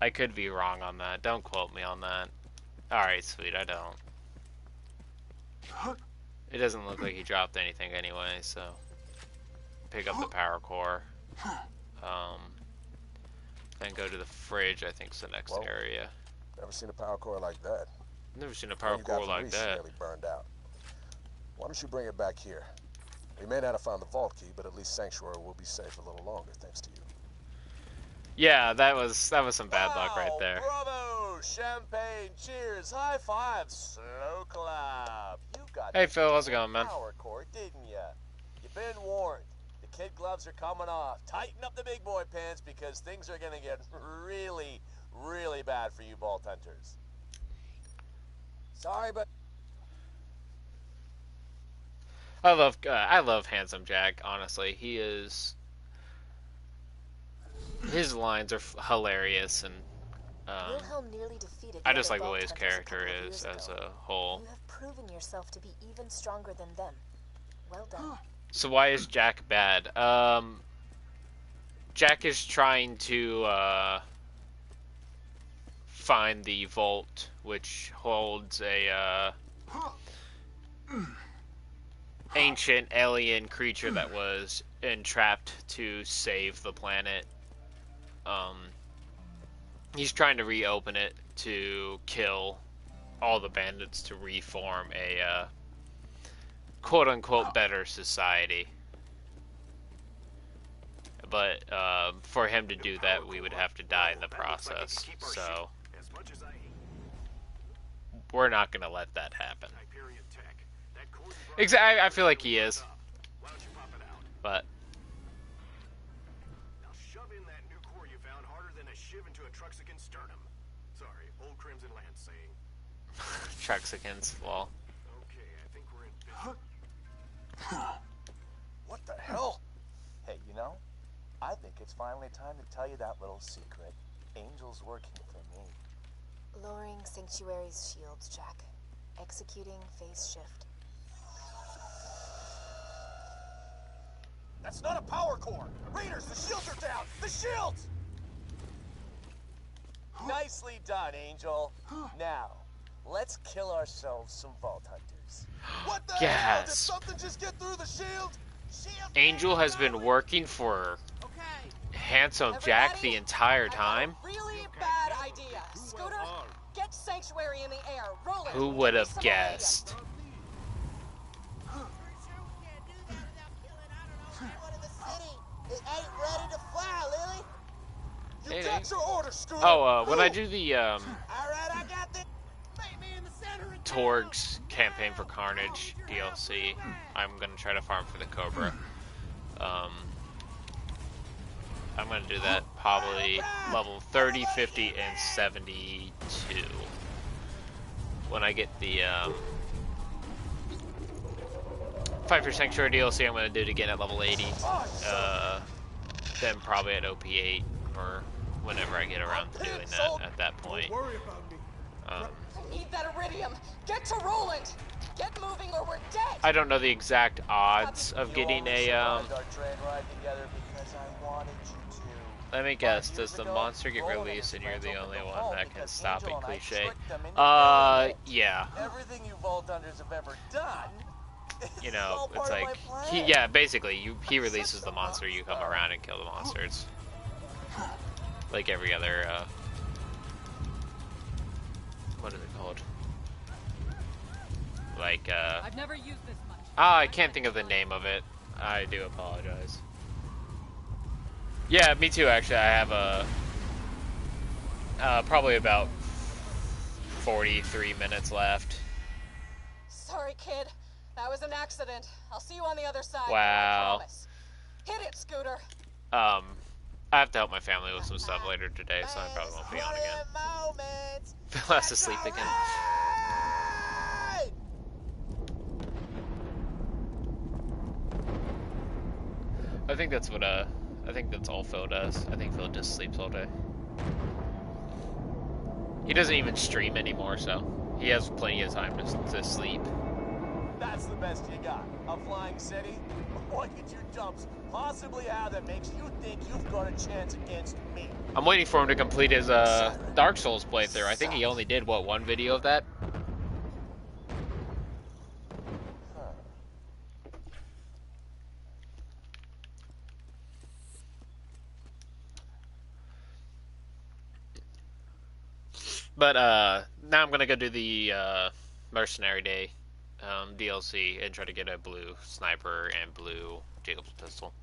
I could be wrong on that. Don't quote me on that. Alright, sweet, I don't. It doesn't look like he dropped anything anyway, so... pick up the power core. Then go to the fridge, I think is the next area. Never seen a power core like that. Never seen a power core like that. Nearly burned out. Why don't you bring it back here? We may not have found the vault key, but at least Sanctuary will be safe a little longer, thanks to you. Yeah, that was some bad luck right there. Bravo! Champagne, cheers, high five, slow clap. You got Hey Phil, how's it going, man? power core, didn't ya? You've been warned. The kid gloves are coming off. Tighten up the big boy pants because things are gonna get really, really bad for you vault hunters. Sorry, but I love Handsome Jack. Honestly, he is. His lines are hilarious, and I just like the way his character is as a whole. You have proven yourself to be even stronger than them. Well done. So why is Jack bad? Jack is trying to find the vault, which holds a ancient alien creature that was entrapped to save the planet. He's trying to reopen it to kill all the bandits to reform a quote-unquote better society. But for him to do that, we would have to die in the process. So we're not going to let that happen. Exactly, I feel like he is. But now shove in that new core you found harder than a shiv into a Truxican sternum. Sorry, old Crimson Lance saying. Truxicans, lol. Okay, I think we're in business. What the hell? hey, you know, I think it's finally time to tell you that little secret. Angel's working for me. Lowering Sanctuary's shields, Jack. Executing phase shift. That's not a power core! Raiders, the shields are down! The shields! Nicely done, Angel. Now, let's kill ourselves some Vault Hunters. What the hell? Did something just get through the shield? Angel has been working for Handsome Jack the entire time? Really bad idea. Scooter, get Sanctuary in the air. Roll it. Who would have guessed? It ain't ready to fly, Lily. You got your order, Scooter. Oh, when I do the All right, I got this. Meet me in the center of Torg's Campaign for Carnage DLC, I'm gonna try to farm for the Cobra. I'm gonna do that probably level 30, 50, and 72. When I get the Fight for Sanctuary DLC, I'm gonna do it again at level 80. Then probably at OP8 or whenever I get around to doing that at that point. I need that iridium. Get to Roland. Get moving or we're dead. I don't know the exact odds of getting a let me guess, does the monster get released and you're the only one that can stop it, cliche? Yeah. Everything you Vault Hunters have ever done. You know, it's like, basically, he releases the monster, you come around and kill the monsters. Like every other, what is it called? Like, I've never used this much. I can't think of the name of it. I do apologize. Yeah, me too, actually. I have probably about 43 minutes left. Sorry, kid. That was an accident. I'll see you on the other side. Wow. I promise. Hit it, Scooter. I have to help my family with some stuff later today, so I probably won't be on again. Phil has to sleep again. I think that's what I think that's all Phil does. I think Phil just sleeps all day. He doesn't even stream anymore, so he has plenty of time to sleep. That's the best you got. A flying city? What could your jumps possibly have that makes you think you've got a chance against me? I'm waiting for him to complete his Dark Souls playthrough. I think he only did, what, one video of that? But now I'm gonna go do the Mercenary Day DLC and try to get a blue sniper and blue Jakobs pistol.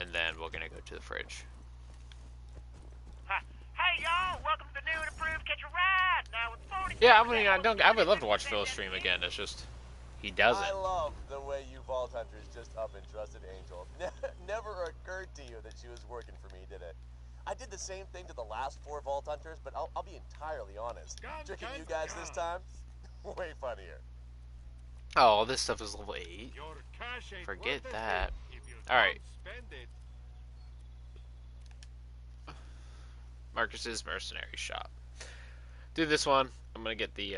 And then we're gonna go to the fridge. Hey y'all, welcome to the new and improved Catch a Ride. Now with 40. Yeah, I would love to watch Phil stream again. It's just he doesn't. I love the way you Vault Hunters just up and trusted Angel. Never occurred to you that she was working for me, did it? I did the same thing to the last 4 Vault Hunters, but I'll be entirely honest. Tricking you guys this time, way funnier. Oh, this stuff is level 8. Forget that. Alright. Marcus's Mercenary Shop. Do this one. I'm gonna get the,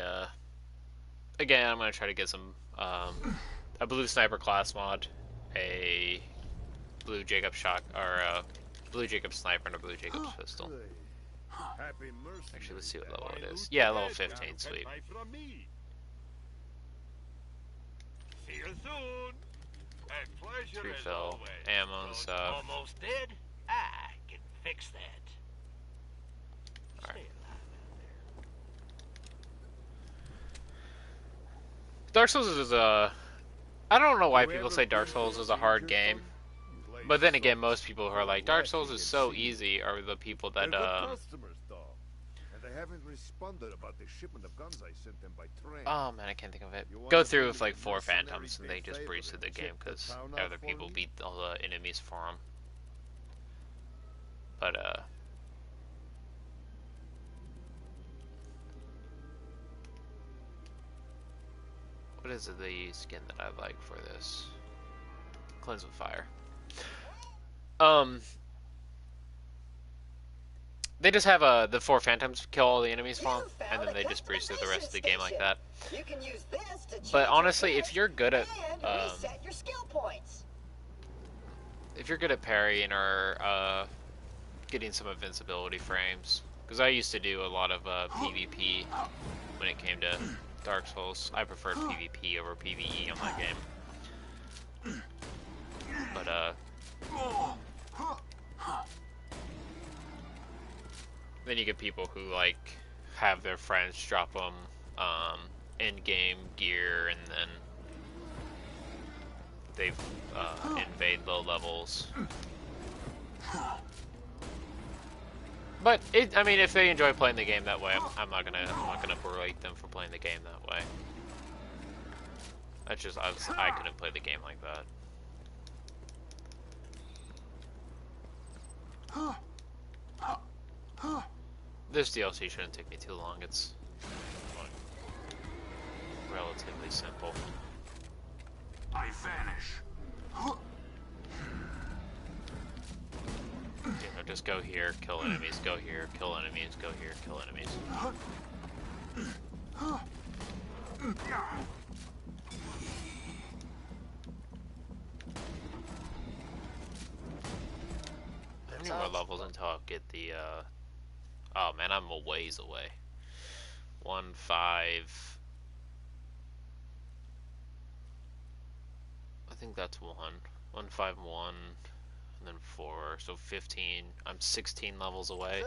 again, I'm gonna try to get some, a blue sniper class mod, a blue Jakobs shot, or a blue Jakobs sniper and a blue Jakobs pistol. Actually, let's see what level it is. Yeah, level 15, sweet. See you soon. And pleasure as Refill, always. ammo and stuff. Almost dead? I can fix that. Alright. Dark Souls is I don't know why people say Dark Souls is a hard game. But then again, most people who are like, Dark Souls is so easy are the people that, And they haven't responded about the shipment of guns I sent them by train. oh man, I can't think of it. Go through with like 4 Phantoms and they just breeze through the game because other people beat all the enemies for them. But, what is the skin that I like for this? Cleanse with Fire. They just have the 4 Phantoms kill all the enemies for them, and then they just breeze through the rest of the game like that. But honestly, if you're good at if you're good at parrying or getting some invincibility frames, because I used to do a lot of PvP when it came to Dark Souls. I preferred PvP over PvE on that game. But then you get people who like have their friends drop them in-game gear, and then they invade low levels. But I mean, if they enjoy playing the game that way, I'm not gonna berate them for playing the game that way. That's just I couldn't play the game like that. This DLC shouldn't take me too long. It's relatively simple. I vanish. You know, just go here, kill enemies, go here, kill enemies, go here, kill enemies. How many more levels until I'll get the, oh man, I'm a ways away. 1, 5... I think that's 1. 1, 5, 1, and then 4, so 15. I'm 16 levels away.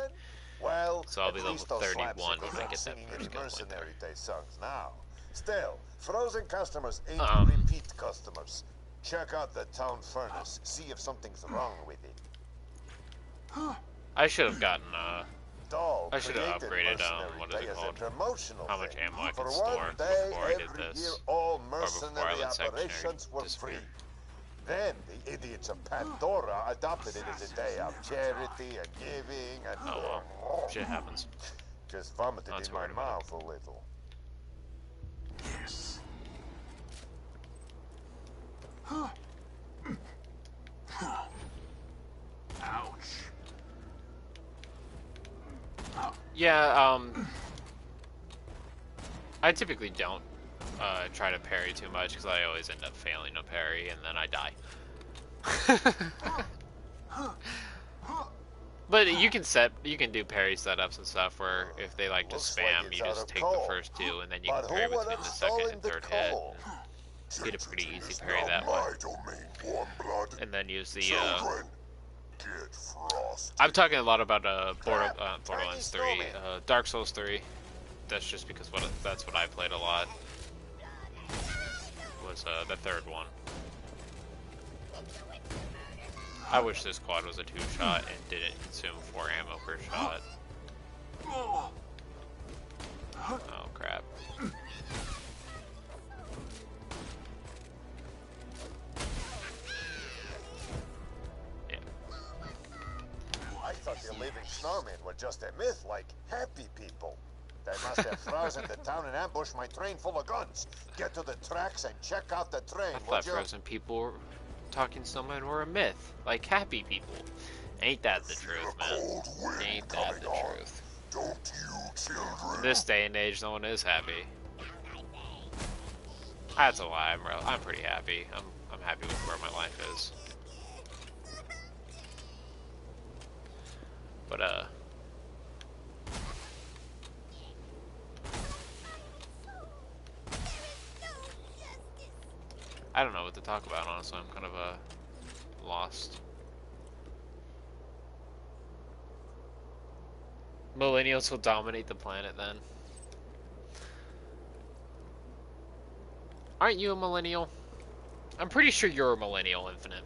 Well, so I'll be level 31 when I get that first gun Mercenary Day songs now. Still, frozen customers ain't repeat customers. Check out the town furnace. See if something's wrong with it. I should have gotten doll I should have upgraded, what is it called? How much ammo I could store before I did this. All Or before I let sectionary disappear. Then the idiots of Pandora adopted it as a day of charity and giving and... Oh well, shit happens. Just vomited in my mouth a little. Yes. Ouch. Yeah, I typically don't try to parry too much because I always end up failing to parry and then I die. But you can do parry setups and stuff where if they like to spam, you just take the first two and then you can parry between the second and third hit. And get a pretty easy parry that way. And then use the I'm talking a lot about Borderlands 3, Dark Souls 3. That's just because that's what I played a lot. Was the third one. I wish this quad was a 2-shot and didn't consume 4 ammo per shot. Oh crap. Yeah. I thought the living snowmen were just a myth, like happy people. They must have frozen the town and ambushed my train full of guns. Get to the tracks and check out the train, I thought frozen people talking snowmen were a myth, like happy people. Ain't that the truth, man? Ain't that the truth? Don't you, children? In this day and age, no one is happy. That's a lie. I'm pretty happy. I'm happy with where my life is. But I don't know what to talk about, honestly. I'm kind of lost. Millennials will dominate the planet then. Aren't you a millennial? I'm pretty sure you're a millennial, Infinite.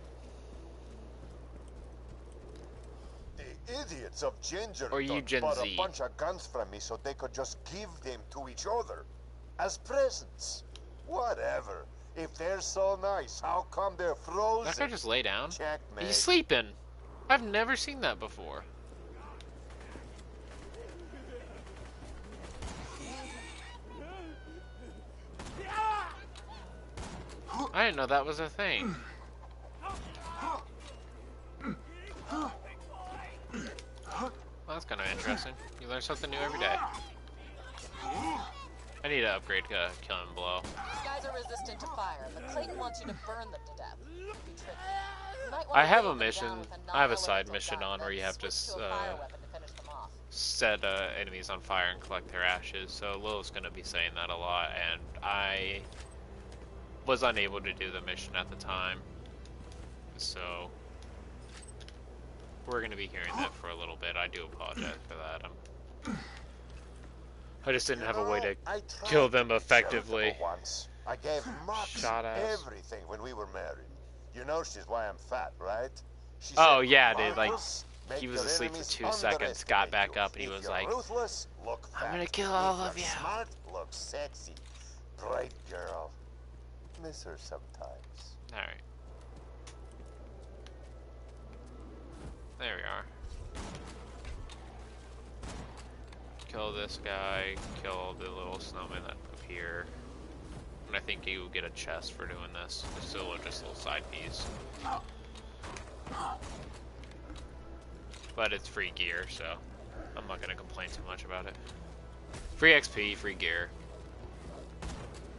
The idiots of Ginger or you Gen bought Z. a bunch of guns from me so they could just give them to each other as presents. Whatever. If they're so nice, how come they're frozen? That guy just lay down? Checkmate. He's sleeping. I've never seen that before. I didn't know that was a thing. Well, that's kind of interesting. You learn something new every day. I need to upgrade Killing Blow. These guys are resistant to fire, but Clayton wants you to burn them to death. It'll be tricky. You might want I to have whittle a them mission. down with a I have a side non-elemental mission gun, on where then you have to switch to a fire weapon to finish them off. set enemies on fire and collect their ashes. So Lil's going to be saying that a lot, and I was unable to do the mission at the time. So we're going to be hearing that for a little bit. I do apologize for that. I just didn't have a way to kill them effectively. Once. I gave Mox everything when we were married. You know she's why I'm fat, right? She oh said, yeah, dude. Like make he was your asleep for enemies 2 seconds, got back up, and he If was you're like, ruthless, look fat. "I'm gonna kill all If of you're you." Smart, look sexy. Bright girl. Miss her sometimes. All right. There we are. Kill this guy, kill the little snowman that appear. And I think you get a chest for doing this. It's still just a little side piece. But it's free gear, so I'm not gonna complain too much about it. Free XP, free gear.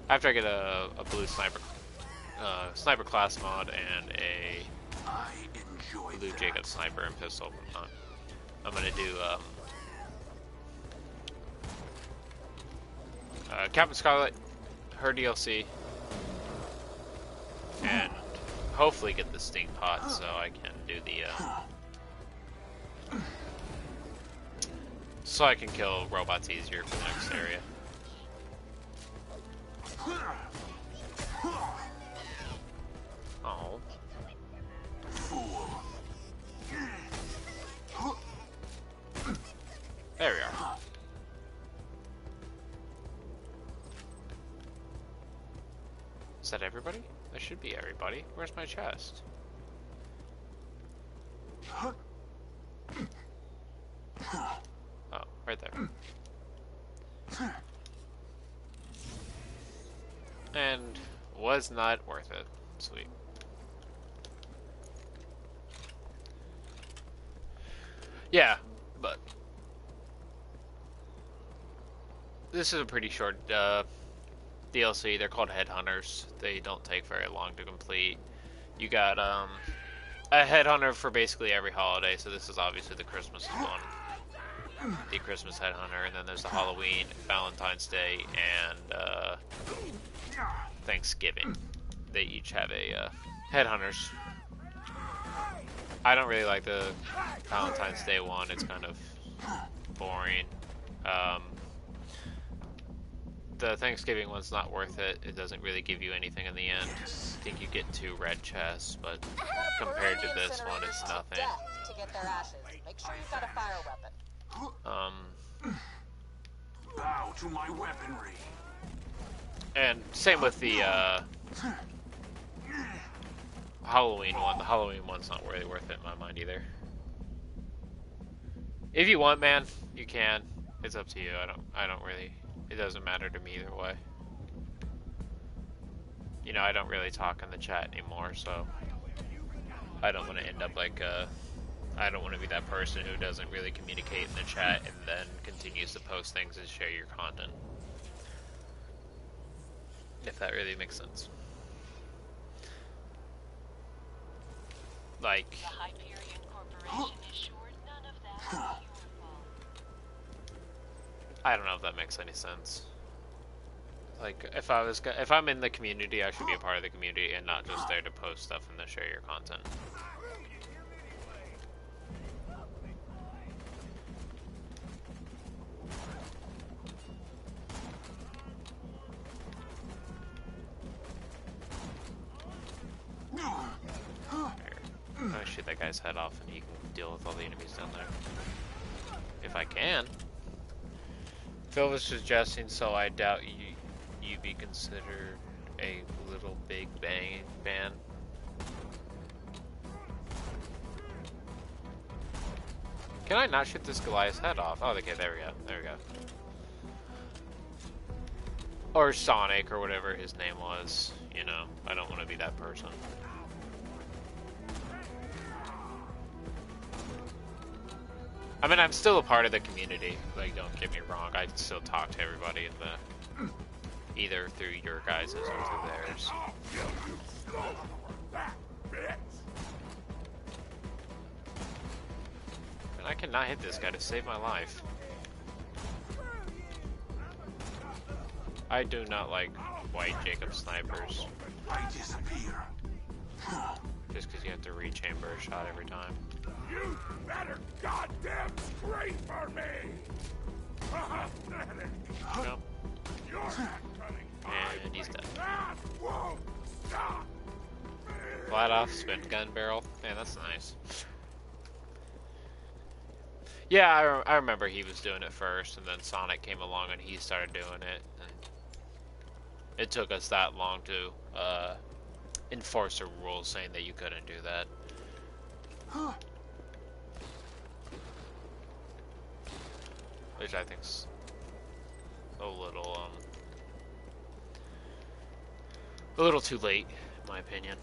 After I get a blue sniper class mod and a blue Jakobs sniper and pistol, I'm gonna do Captain Scarlet, her DLC, and hopefully get the Sting Pot so I can do the so I can kill robots easier for the next area. Oh. There we are. Is that everybody? That should be everybody. Where's my chest? Oh, right there. And was not worth it. Sweet. Yeah, but this is a pretty short DLC. They're called Headhunters. They don't take very long to complete. You got a Headhunter for basically every holiday, so this is obviously the Christmas one. The Christmas Headhunter, and then there's the Halloween, Valentine's Day, and Thanksgiving. They each have a Headhunters. I don't really like the Valentine's Day one. It's kind of boring. The Thanksgiving one's not worth it. It doesn't really give you anything in the end. I think you get 2 red chests, but compared to this one, it's nothing. To get their ashes. Make sure you've got a fire weapon. Bow to my weaponry. And same with the Halloween one. The Halloween one's not really worth it in my mind either. If you want, man, you can. It's up to you. I don't really. It doesn't matter to me either way. You know, I don't really talk in the chat anymore, so I don't want to end up like I don't want to be that person who doesn't really communicate in the chat and then continues to post things and share your content. If that really makes sense. Like, The Hyperion Corporation is sure none of that is your fault. I don't know if that makes any sense. Like, if I'm in the community, I should be a part of the community and not just there to post stuff and to share your content. I'm gonna shoot that guy's head off and he can deal with all the enemies down there. If I can. Phil was suggesting, so I doubt you be considered a Little Big Bang fan. Can I not shoot this Goliath's head off? Oh, okay, there we go. There we go. Or Sonic, or whatever his name was. You know, I don't want to be that person. I mean, I'm still a part of the community. Like, don't get me wrong. I still talk to everybody in the... either through your guys' or through theirs. And I cannot hit this guy to save my life. I do not like white Jakobs snipers. I disappear. Just because you have to re-chamber a shot every time. You better goddamn scream for me! Nope. You're not coming. And he's dead. That won't stop! Flat off, spin gun barrel. Man, that's nice. Yeah, I remember he was doing it first, and then Sonic came along and he started doing it. And it took us that long to enforce a rule saying that you couldn't do that. Which I think's a little too late, in my opinion.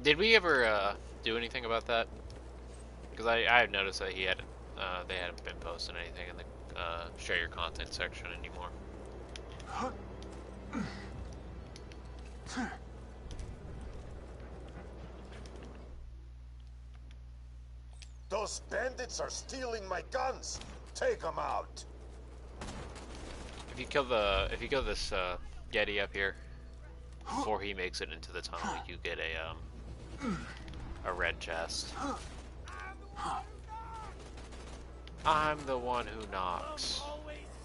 Did we ever do anything about that? Because I had noticed that they hadn't been posting anything in the share your content section anymore. Those bandits are stealing my guns. Take them out. If you kill this Yeti up here before he makes it into the tunnel, you get a red chest. I'm the one who knocks.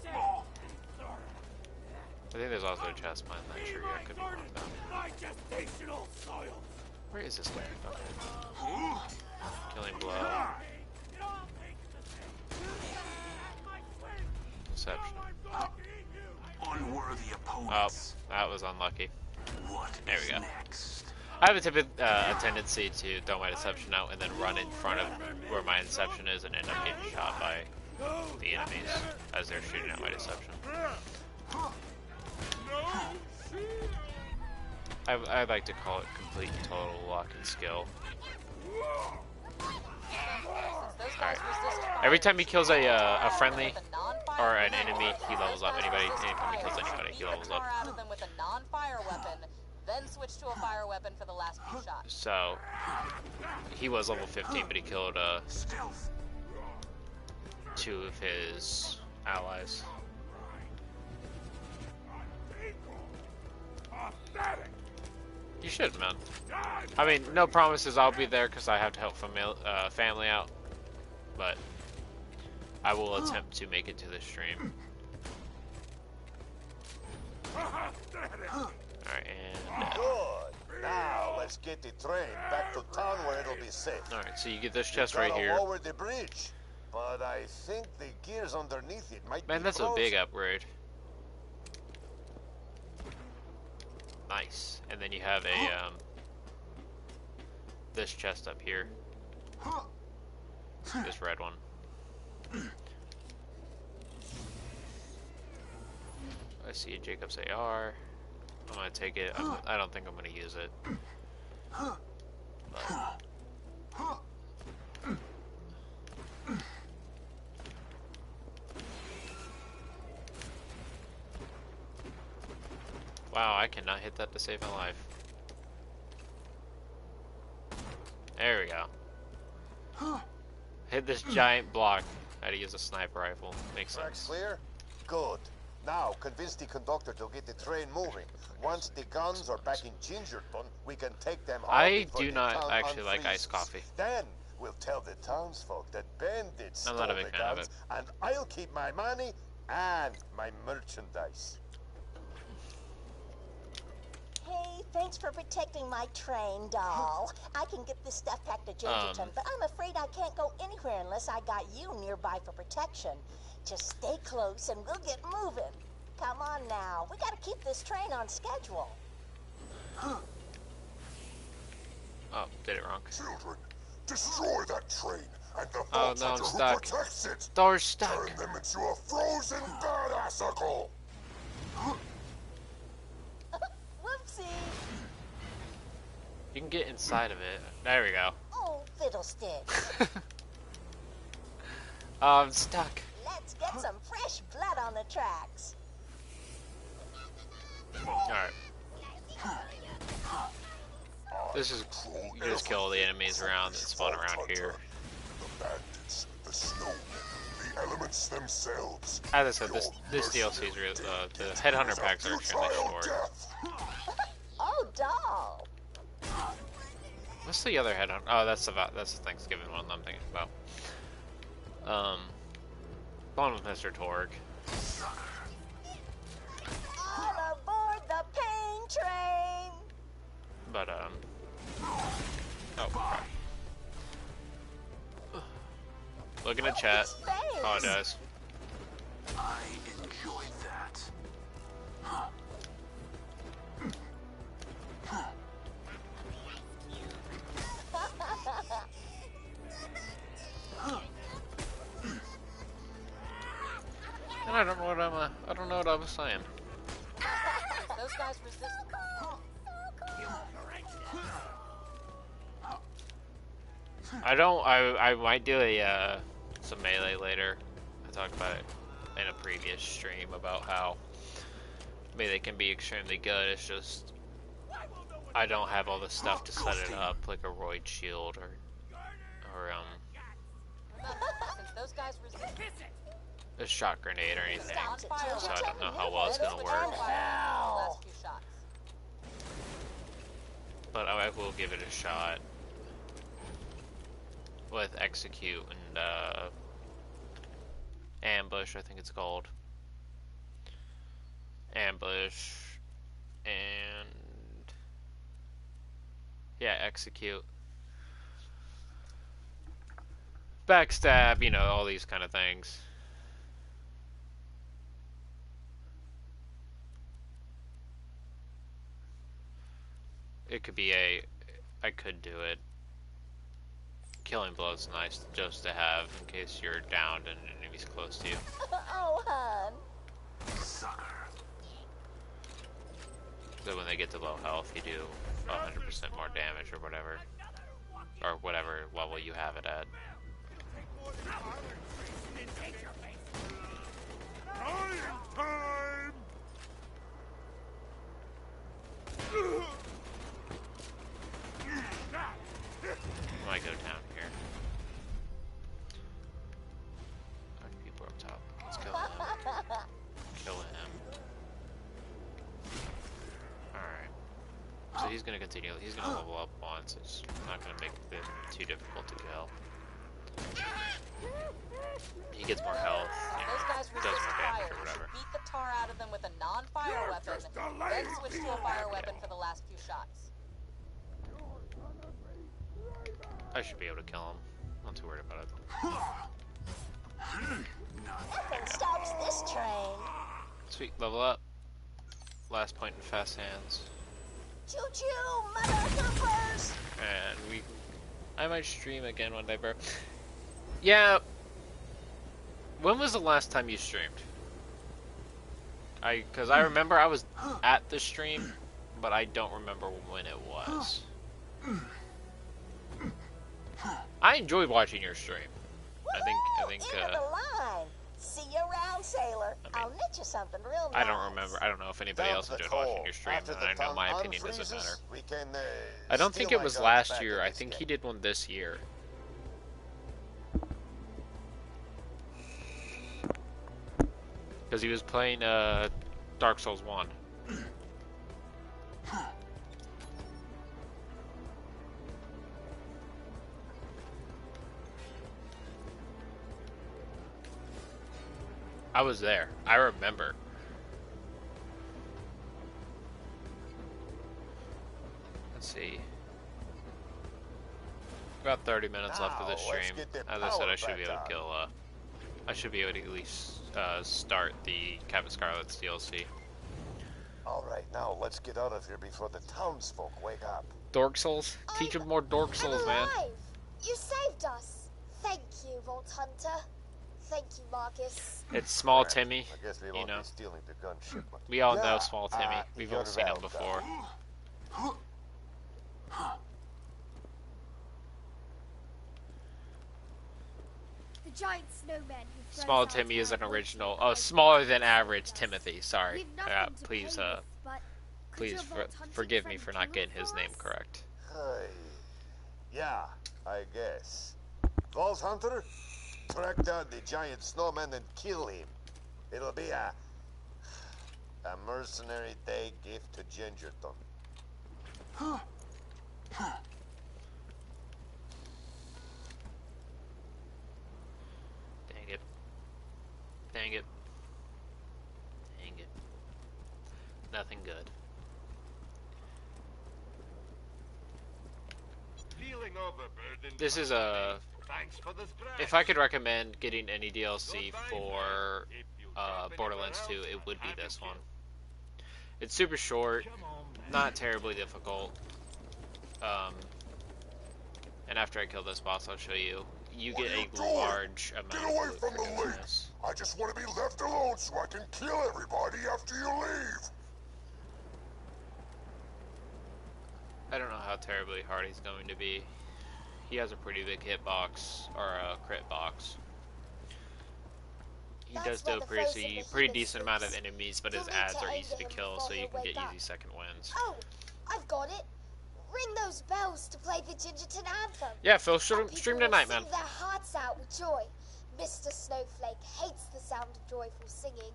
I think there's also a chest behind that tree. I could be wrong though. Where is this guy? Okay. Killing blow. deception. Unworthy Oh, opponents. that was unlucky. What There we is go. next? I have a tendency to throw my deception out and then run in front of where my inception is and end up getting shot by the enemies as they're shooting at my deception. I like to call it complete and total lock and skill. Alright. Every time he kills a friendly or an enemy, he levels up. Anytime he kills anybody, he levels up. Out of them with a non-fire weapon, then switch to a fire weapon for the last few shots. So he was level 15, but he killed two of his allies. You should, man. I mean, no promises I'll be there because I have to help family out, but I will attempt to make it to the stream. Alright, and... Good. Now, let's get the train back to town where it'll be safe. Alright, so you get this chest right here. Lower the bridge, but I think the gears underneath it might Man, be that's a frozen. big upgrade. Nice. And then you have a, this chest up here. This red one. I see a Jakobs AR. I'm gonna take it. I don't think I'm gonna use it. But. Wow, I cannot hit that to save my life. There we go. Hit this giant block. How to use a sniper rifle. Makes Tracks sense. clear? Good. Now, convince the conductor to get the train moving. Once the guns are back in Gingerton, we can take them home I before do the not town actually like unfreezes. iced coffee. Then we'll tell the townsfolk that Ben did steal I'm not a big the fan of guns, and I'll keep my money and my merchandise. Hey, thanks for protecting my train, doll. I can get this stuff back to Gingerton, but I'm afraid I can't go anywhere unless I got you nearby for protection. Just stay close and we'll get moving. Come on now, we gotta keep this train on schedule. Oh, did it wrong. Children, destroy that train, and the Oh vault no, I'm hunter who stuck. protects it. Door's stuck. Turn them into a frozen badassicle. Whoopsie. You can get inside of it. There we go. Oh, fiddlesticks. Oh, I'm stuck. Let's get some fresh blood on the tracks. Alright. This is... You just kill all the enemies around that spawn around here. The bandits, the snowmen, the elements themselves. As I said, this DLC is really... the Headhunter packs are extremely short. Oh, doll. What's the other Headhunter? Oh, that's the Thanksgiving one I'm thinking about. Going with Mr. Torg. All aboard the pain train. But, oh, crap. Looking at chat. Apologize. I enjoyed that. And I don't know what I was saying. Those guys resist. I might do some melee later. I talked about it in a previous stream about how melee can be extremely good. It's just I don't have all the stuff to set it up, like a roid shield or Since those guys resist. a shot grenade or anything. So I don't know how well it's gonna work. Last few shots. But I will give it a shot with execute and ambush, I think it's called. Ambush and yeah, execute. Backstab, you know, all these kind of things. it could be a... I could do it. Killing blow's nice just to have in case you're downed and an enemy's close to you. Oh, hon. Sucker. So when they get to low health, you do 100% more damage or whatever. Or whatever level you have it at. Time! I might go down here. How many people are up top? Let's kill him. Kill him. Alright. So he's gonna continue. He's gonna level up once. It's not gonna make it too difficult to kill. He gets more health. Those guys Does resist more fire. damage or You whatever. should beat the tar out of them with a non-fire weapon, then switch to a fire weapon for the last few shots. I should be able to kill him. I'm not too worried about it. Nothing stops this train. Sweet, level up. Last point in fast hands. Choo-choo, motherfuckers! And I might stream again one day, bro. Yeah. When was the last time you streamed? Because I remember I was at the stream, but I don't remember when it was. I enjoyed watching your stream. I think. End of the line. See you around, sailor. I'll knit you something real nice. I don't remember. I don't know if anybody else enjoyed watching your stream, and I know my opinion doesn't matter. I don't think it was last year. I think he did one this year. Because he was playing Dark Souls 1. I was there. I remember. Let's see. About 30 minutes left of the stream. As I said, I should be able to kill. I should be able to at least start the Captain Scarlet's DLC. All right, now let's get out of here before the townsfolk wake up. Dork Souls? Teach them more Dork Souls, man. You saved us. Thank you, Vault Hunter. Thank you, Marcus. It's Small Timmy, I guess we won't be stealing the gun shipment. We all know Small Timmy. We've all seen him before. The giant snowman who Small Timmy is an original. Oh, smaller than average Timothy. Sorry. Please forgive me for not getting his name correct. Yeah, I guess. Vault Hunter, track down the giant snowman and kill him. It'll be a mercenary day gift to Gingerton. Dang it. Dang it. Dang it. Nothing good. This is a... If I could recommend getting any DLC for Borderlands 2, it would be this one. It's super short, not terribly difficult. And after I kill this boss, I'll show you. You get a large amount of loot for doing this. I just want to be left alone so I can kill everybody after you leave. I don't know how terribly hard he's going to be. He has a pretty big hitbox, or a crit box. He does do a pretty decent amount of enemies, but his ads are easy to kill, so you can get easy second wins. Oh, I've got it. Ring those bells to play the Gingerton anthem. Yeah, Phil, stream tonight, man. Sing their hearts out with joy. Mr. Snowflake hates the sound of joyful singing.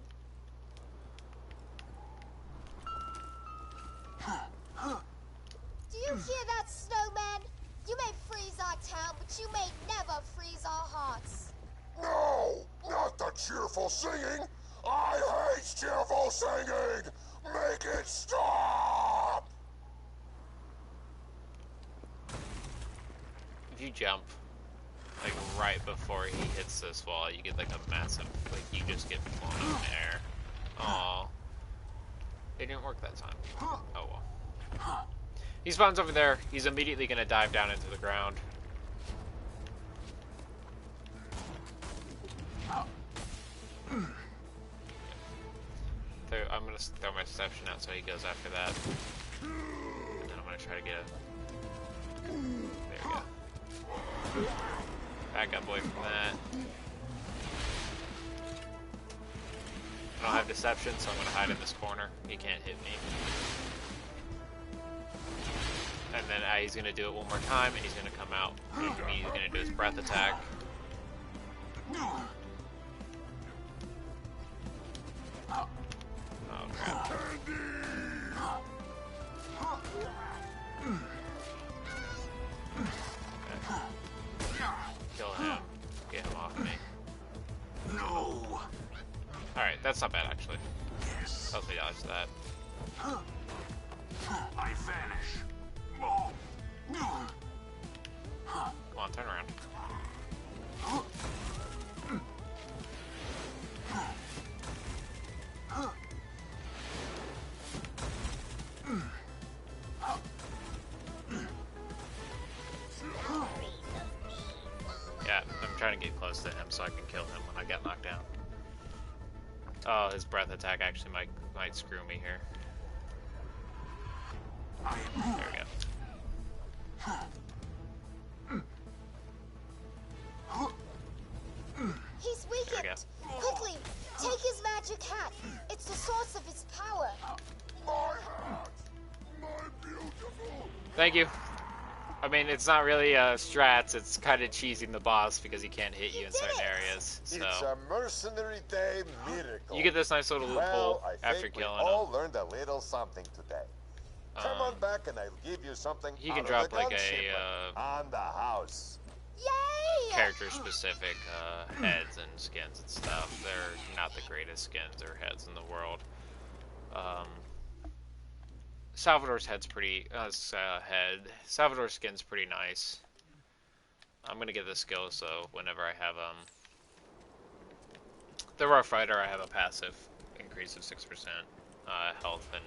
Do you hear that, snowman? You may freeze our town, but you may never freeze our hearts. No, not the cheerful singing. I hate cheerful singing. Make it stop. If you jump, like, right before he hits this wall, you get, like, a massive, like, you just get blown up in the air. Aww. It didn't work that time. Oh, well. He spawns over there. He's immediately going to dive down into the ground. I'm going to throw my deception out so he goes after that. And then I'm going to try to get a... There we go. Back up away from that. I don't have deception, so I'm going to hide in this corner. He can't hit me. And then he's going to do it one more time, and he's going to come out. And he's going to do his breath attack. Oh, crap. Kill him. Get him off me. No. Alright, that's not bad, actually. Yes. Helps me dodge that. I vanish. Come on, turn around. Yeah, I'm trying to get close to him so I can kill him when I get knocked down. Oh, his breath attack actually might screw me here. There we go. He's weakened. Quickly, take his magic hat. It's the source of his power. My hat! My beautiful... Thank you. I mean, it's not really strats, it's kind of cheesing the boss because he can't hit you in certain areas. So It's a mercenary day miracle. you get this nice little loophole after killing him. We all learned a little something today. Come on back and I'll give you something. He can drop like a on the house. Yay! character-specific heads and skins and stuff. They're not the greatest skins or heads in the world. Salvador's head's pretty. Salvador's skin's pretty nice. I'm gonna get the skill, so whenever I have the Rough Rider, I have a passive increase of 6% health, and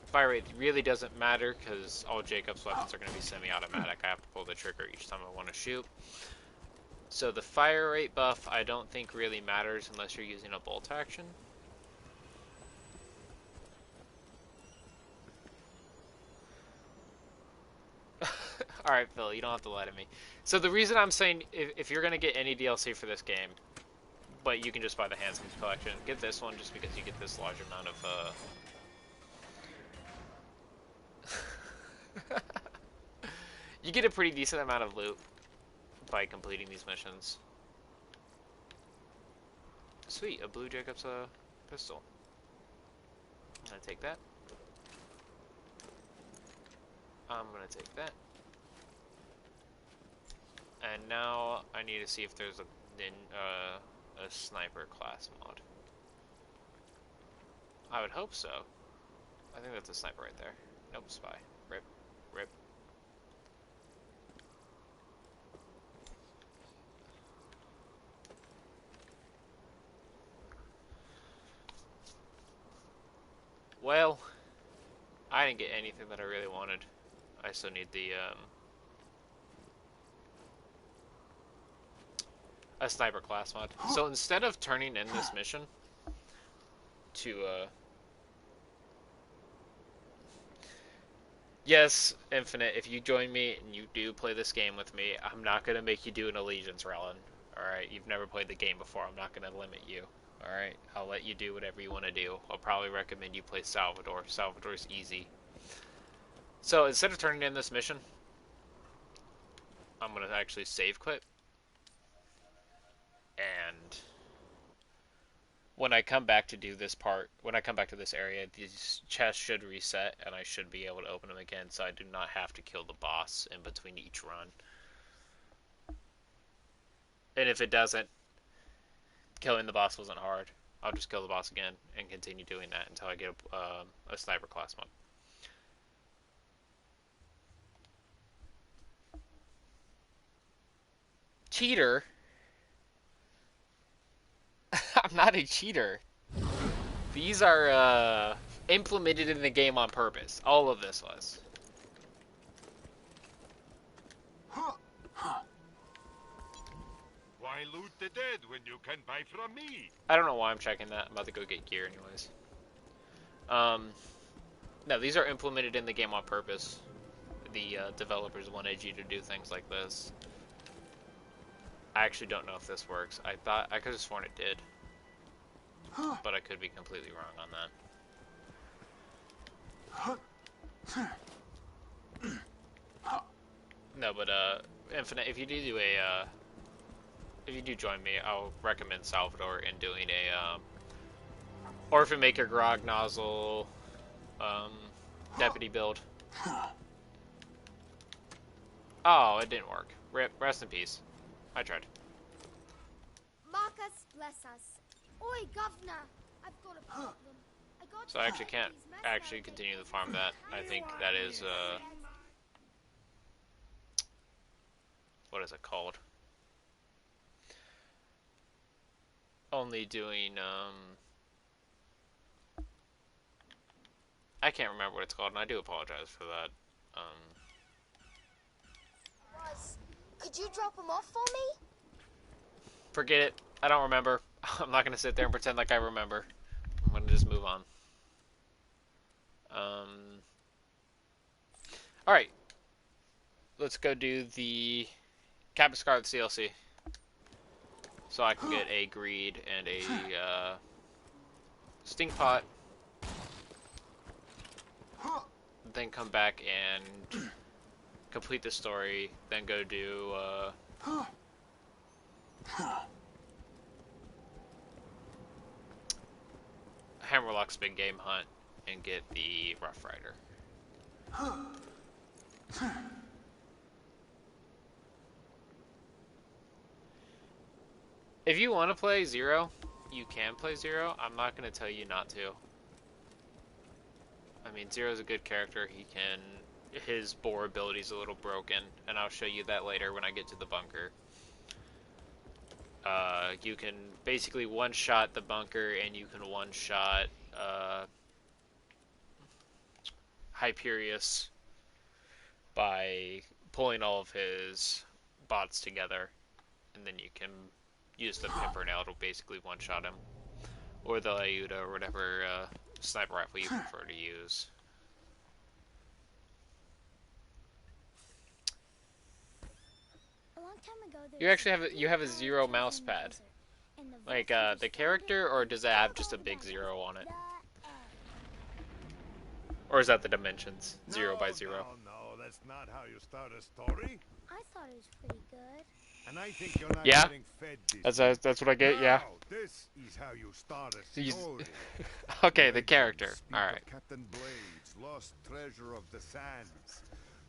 fire rate really doesn't matter because all Jakobs weapons are going to be semi-automatic. I have to pull the trigger each time I want to shoot. So the fire rate buff I don't think really matters unless you're using a bolt action. Alright, Phil, you don't have to lie to me. So the reason I'm saying if you're going to get any DLC for this game, but you can just buy the Handsom's collection, get this one just because you get this large amount of you get a pretty decent amount of loot by completing these missions. Sweet, a blue Jakobs pistol. I'm gonna take that. I'm gonna take that. And now I need to see if there's a sniper class mod. I would hope so. I think that's a sniper right there. Nope, spy. Rip. Rip. Well, I didn't get anything that I really wanted. I still need the, a sniper class mod. So instead of turning in this mission to, yes, Infinite, if you join me and you do play this game with me, I'm not going to make you do an allegiance, Rellin. Alright, you've never played the game before, I'm not going to limit you. Alright, I'll let you do whatever you want to do. I'll probably recommend you play Salvador. Salvador's easy. So, instead of turning in this mission, I'm going to actually save quit. And when I come back to do this part, when I come back to this area, these chests should reset, and I should be able to open them again, so I do not have to kill the boss in between each run. And if it doesn't, killing the boss wasn't hard, I'll just kill the boss again and continue doing that until I get a sniper class mod. Cheater? I'm not a cheater. These are implemented in the game on purpose. All of this was. Why loot the dead when you can buy from me? I don't know why I'm checking that. I'm about to go get gear anyways. No, these are implemented in the game on purpose. The developers wanted you to do things like this. I actually don't know if this works. I could have sworn it did. But I could be completely wrong on that. No, but Infinite, if you do join me, I'll recommend Salvador in doing a Orphan Maker Grog Nozzle deputy build. Oh, it didn't work. Rest in peace. I tried. Marcus, bless us. Oi, governor, I've got a problem. So I actually can't actually continue to farm that. I think that is what is it called? Only doing I can't remember what it's called, and I do apologize for that. Could you drop him off for me? Forget it. I don't remember. I'm not gonna sit there and pretend like I remember. I'm gonna just move on. Alright. Let's go do the Captain Scarlet DLC. So I can get a greed and a stink pot. Then come back and complete the story. Then go do Hammerlock's Big Game Hunt and get the Rough Rider. If you want to play Zero, you can play Zero. I'm not going to tell you not to. I mean, Zero's a good character. His boar ability's a little broken, and I'll show you that later when I get to the bunker. You can basically one-shot the bunker, and you can one-shot Hyperius by pulling all of his bots together, and then you can use the Pimpernel to basically one-shot him, or the Iuda, or whatever sniper rifle you prefer to use. You actually have a Zero mouse pad, like the character, or does it have just a big zero on it? Or is that the dimensions, 0 by 0? No, that's not how you start a story. I thought it was pretty good. And I think you're not Yeah, getting fed this. that's what I get. Yeah. Now, this is how you start a He's- story. Okay, the character. Speak All of right. Captain Blade's lost treasure of the sands,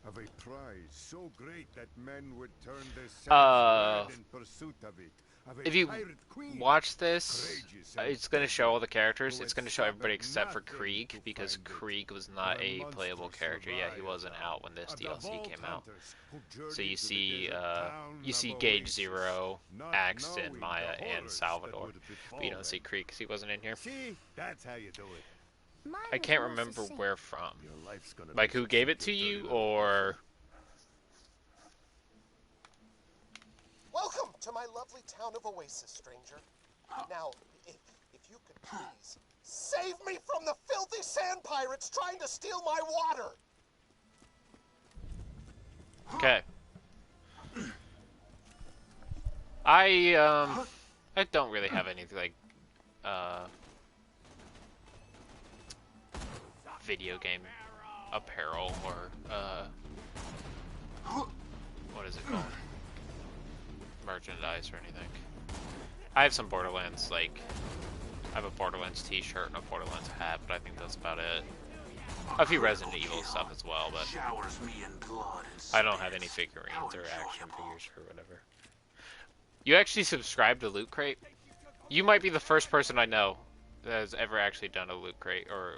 of a prize so great that men would turn their sands red in pursuit of it. Of a If you pirate queen, watch this, courageous and it's going to show all the characters. who It's had going to show everybody suffered except for nothing Krieg, to because find it, Krieg was not where a monster playable character. Yeah, he survived, wasn't out when this of the DLC vault came out. hunters who So you journeyed to the see, desert town you see of Gage Oasis, Zero, not Axton, knowing Maya, the and horrors Salvador. that would But you don't see befall Krieg because he wasn't in here. them. See, that's how you do it. I can't remember where from. Your life's gonna Like be who such gave a it to dirty you, little or Welcome to my lovely town of Oasis, stranger. Now, if you could please save me from the filthy sand pirates trying to steal my water. okay. I don't really have any like video game apparel or what is it called? Merchandise or anything. I have some Borderlands, like I have a Borderlands t-shirt and a Borderlands hat, but I think that's about it. A few Resident Evil stuff as well, but Showers me in blood and I don't have any figurines or action figures or whatever. You actually subscribe to Loot Crate? You might be the first person I know that has ever actually done a Loot Crate or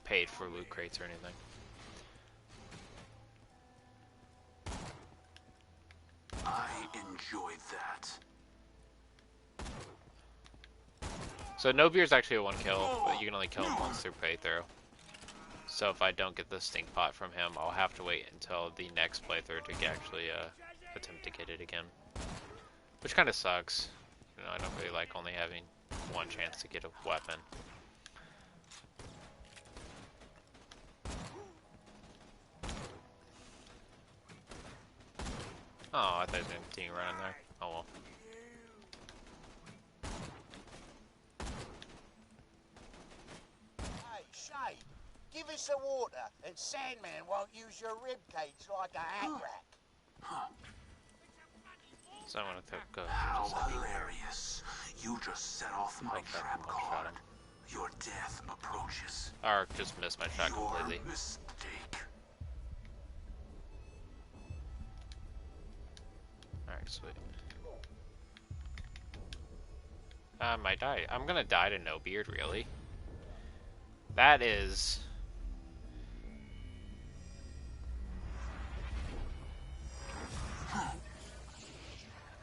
paid for Loot Crates or anything. I enjoyed that. So no beer's actually a 1 kill, but you can only kill him once through playthrough. So if I don't get the stink pot from him, I'll have to wait until the next playthrough to actually attempt to get it again. Which kind of sucks. You know, I don't really like only having 1 chance to get a weapon. Oh, I thought he was going to continue running there. Oh well. Hey, Shade, give us some water, and Sandman won't use your ribcage like a hat rack. So I'm gonna go. How hilarious. You just set off my trap card. Your death approaches. Or just missed my shot completely. Your mistake. Alright, sweet. I might die. I'm gonna die to no beard, really. That is...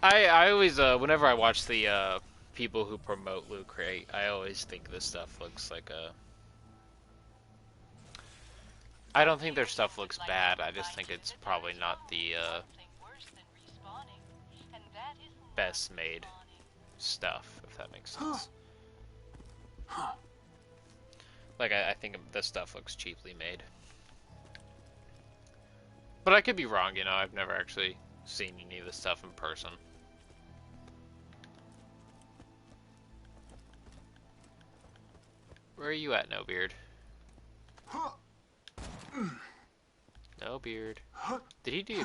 I always, whenever I watch the, people who promote Loot Crate, I always think this stuff looks like a... I don't think their stuff looks bad, I just think it's probably not the, best made stuff, if that makes sense. Like, I think this stuff looks cheaply made. But I could be wrong, you know, I've never actually seen any of this stuff in person. Where are you at, No Beard? No Beard. Did he do...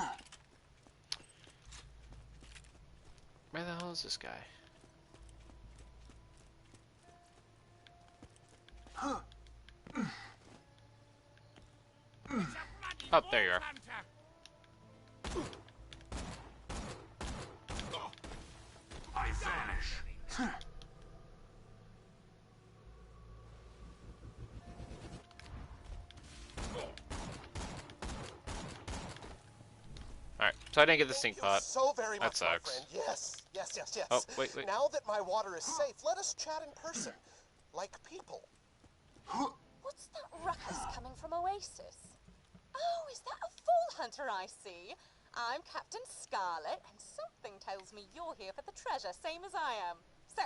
Where the hell is this guy? Oh, there you are. I vanish. Alright, so I didn't get the stink pot. So very much, that sucks. my friend. Yes, yes, yes, yes. Oh, wait. Now that my water is safe, let us chat in person, like people. What's that ruckus coming from Oasis? Oh, is that a fall hunter I see? I'm Captain Scarlet, and something tells me you're here for the treasure, same as I am. So,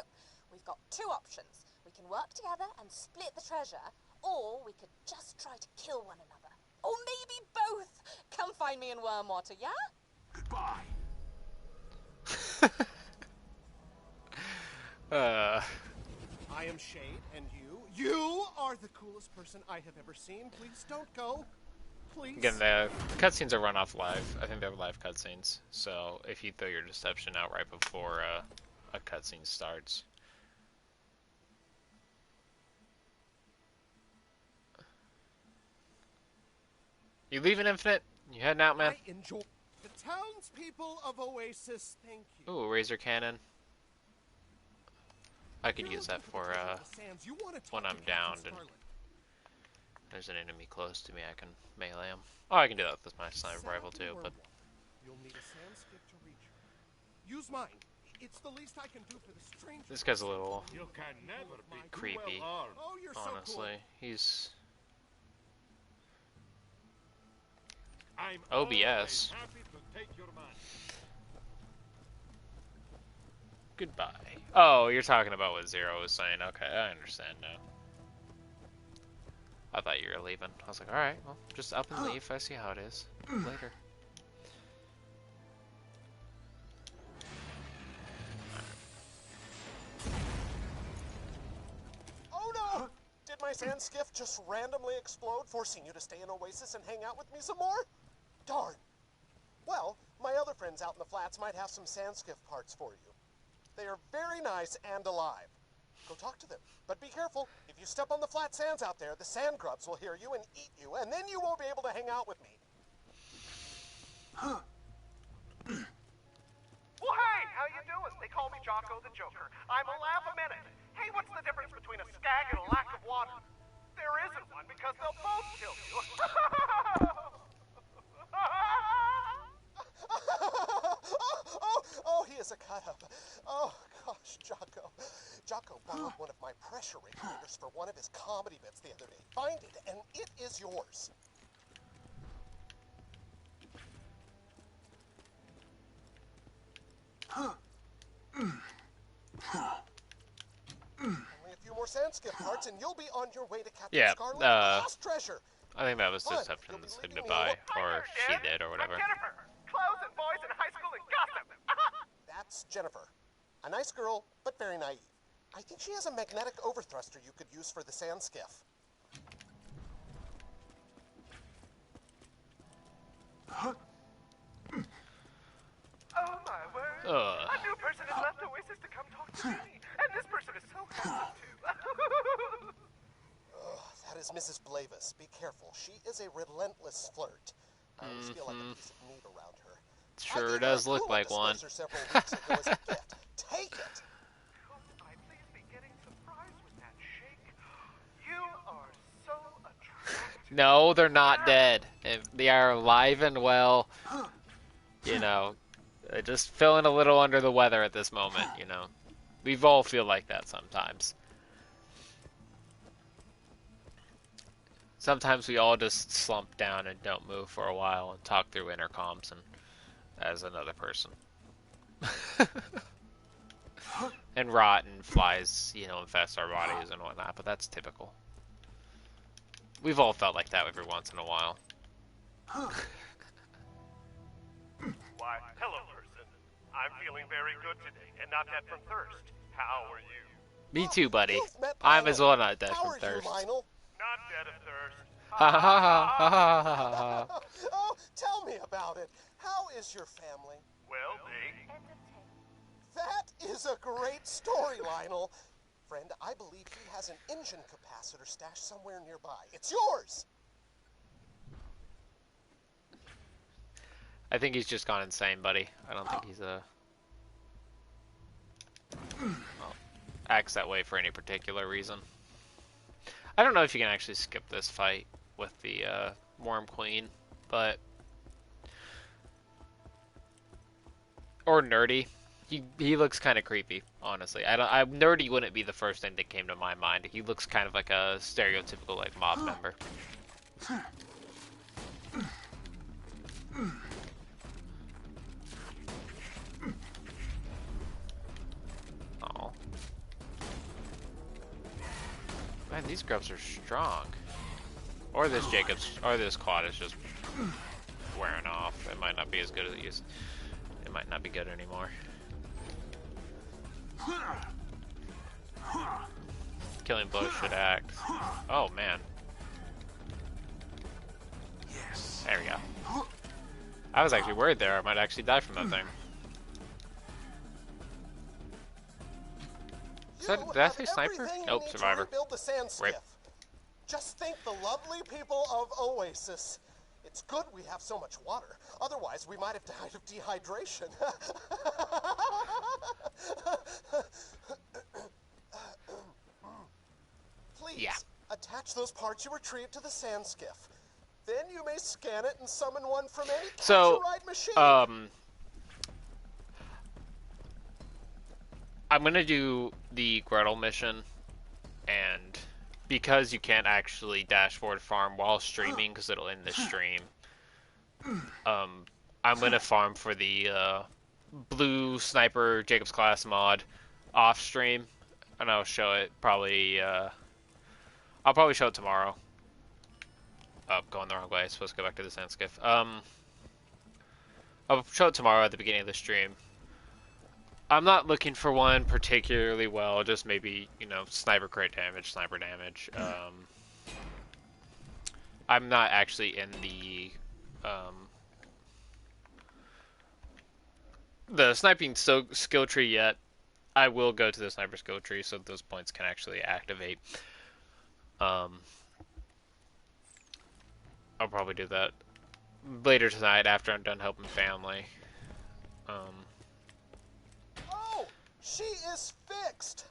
we've got 2 options. We can work together and split the treasure, or we could just try to kill one another. Or maybe both. Come find me in Wormwater, yeah? Goodbye. I am Shade, and you are the coolest person I have ever seen. Please don't go. Please. Again, the cutscenes are run off live. I think they're live cutscenes. So if you throw your deception out right before a cutscene starts. You leaving, Infinite? You heading out, man? I enjoy the townspeople of Oasis. Thank you. Ooh, razor cannon. I could use that for when I'm downed and there's an enemy close to me. I can melee him. Oh, I can do that with my sniper rifle too. But you'll need a sand skip to reach her. Use mine. It's the least I can do for the stranger. This guy's a little You can never be creepy. Oh, you're Honestly, so cool. He's I'm OBS. always happy to take your man. Goodbye. Oh, you're talking about what Zero was saying. Okay, I understand now. I thought you were leaving. I was like, alright, well, just up and leave. I see how it is. Later. Oh no! Did my sand skiff just randomly explode, forcing you to stay in Oasis and hang out with me some more? Darn. Well, my other friends out in the flats might have some sand skiff parts for you. They are very nice and alive. Go talk to them, but be careful. If you step on the flat sands out there, the sand grubs will hear you and eat you, and then you won't be able to hang out with me. Well, hey, how you doing? They call me Jocko the Joker. I'm a laugh a minute. Hey, what's the difference between a skag and a lack of water? There isn't one because they'll both kill you. Oh, he is a cut-up. Oh, gosh, Jocko. Jocko borrowed one of my for one of his comedy bits the other day. Find it, and it is yours. Only a few more sand skip parts, and you'll be on your way to Captain Scarlet and the lost treasure. I think that was Deception said goodbye, or she did, or whatever. I'm Jennifer. Clothes and boys in high school and gossip. That's Jennifer. A nice girl, but very naive. I think she has a magnetic overthruster you could use for the sand skiff. Oh my word. A new person has left Oasis to come talk to me. And this person is so handsome too. That is Mrs. Blavis. Be careful. She is a relentless flirt. I always feel like a piece of meat around her. Sure does look like one. Several weeks ago as a gift. Take it. Could I please be getting surprised with that shake? You are so attractive. No, they're not dead. They are alive and well. You know, just feeling a little under the weather at this moment, you know. We've all feel like that sometimes. Sometimes we all just slump down and don't move for a while and talk through intercoms and as another person. And rot and flies, you know, infest our bodies and whatnot, but that's typical. We've all felt like that every once in a while. Why, hello, person. I'm feeling very good today, and not dead from thirst. How are you? Me too, buddy. I'm as well not dead from thirst. Not dead of thirst. Ha ha ha ha ha ha ha. Oh, tell me about it. How is your family? Well, That is a great story, Lionel. Friend, I believe he has an engine capacitor stashed somewhere nearby. It's yours! I think he's just gone insane, buddy. I don't think he's acts that way for any particular reason. I don't know if you can actually skip this fight with the Worm Queen, but or Nerdy. He looks kind of creepy, honestly. Nerdy wouldn't be the first thing that came to my mind. He looks kind of like a stereotypical like mob member. Oh. Man, these grubs are strong. Or this quad is just wearing off. It might not be as good as it used. It might not be good anymore. Killing blows should act. Oh man. There we go. I was actually worried there. I might actually die from that thing. Did I say sniper? Nope, survivor. Rip. Just think the lovely people of Oasis. It's good we have so much water. Otherwise, we might have died of dehydration. Please, attach those parts you retrieved to the sand skiff. Then you may scan it and summon one from any capture-ride machine. I'm gonna do the Gretel mission, and because you can't actually dashboard farm while streaming, because it'll end the stream, I'm gonna farm for the blue sniper Jakobs class mod off stream, and I'll show it probably. I'll probably show it tomorrow. Oh, going the wrong way. I'm supposed to go back to the sand skiff. I'll show it tomorrow at the beginning of the stream. I'm not looking for one particularly well, just maybe, you know, sniper crit damage, sniper damage. I'm not actually in the sniping skill tree yet. I will go to the sniper skill tree so those points can actually activate. I'll probably do that later tonight after I'm done helping family. Oh, she is fixed.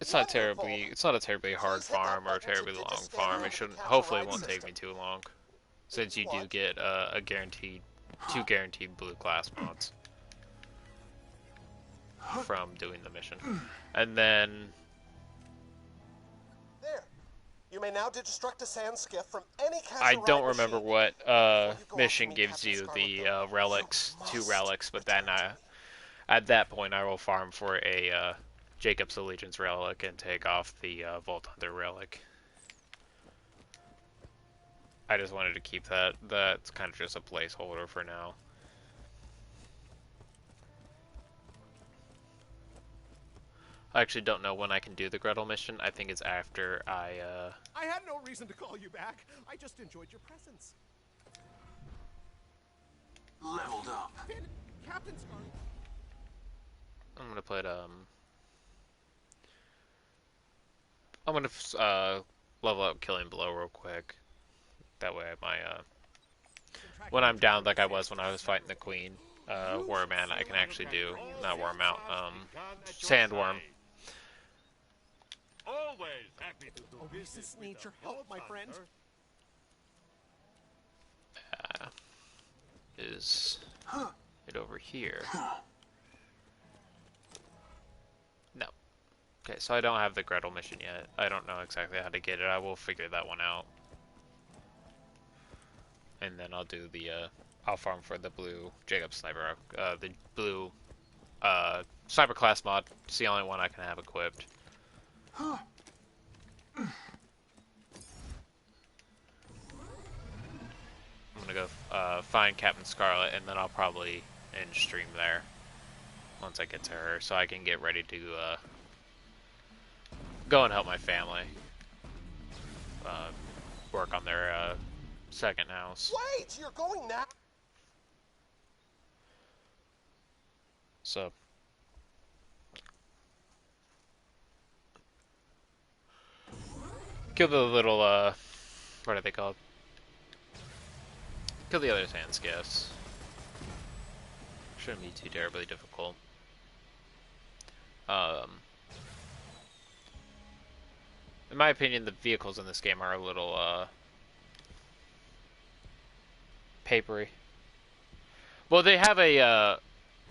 It's not a terribly hard farm or a terribly long farm. It shouldn't. Hopefully, it won't take me too long, since you do get two guaranteed blue class mods from doing the mission, and then. There, You may now destruct a sand skiff from any I don't ride remember machine. what mission gives you the relics, 2 relics, but then at that point I will farm for a Jakobs Allegiance relic and take off the Vault Hunter relic. I just wanted to keep that. That's kind of just a placeholder for now. I actually don't know when I can do the Gretel mission. I think it's after I had no reason to call you back. I just enjoyed your presence. Leveled up. Captain Scarlet. I'm gonna put I'm gonna level up Killing Blow real quick. That way my when I'm down like I was when I was fighting the Queen, Wormman, I can actually do not Wormout, Sandworm. Always happy to do business needs your help, my friend. Is it over here? No. Okay, so I don't have the Gretel mission yet. I don't know exactly how to get it. I will figure that one out. And then I'll do the, I'll farm for the blue Jakobs sniper, the blue, sniper class mod. It's the only one I can have equipped. I'm gonna go, find Captain Scarlet, and then I'll probably end stream there. Once I get to her, so I can get ready to, go and help my family. Work on their, second house. Wait, you're going now? So kill the little what are they called? Kill the other sand skiffs. Shouldn't be too terribly difficult. In my opinion, the vehicles in this game are a little papery. Well, they have a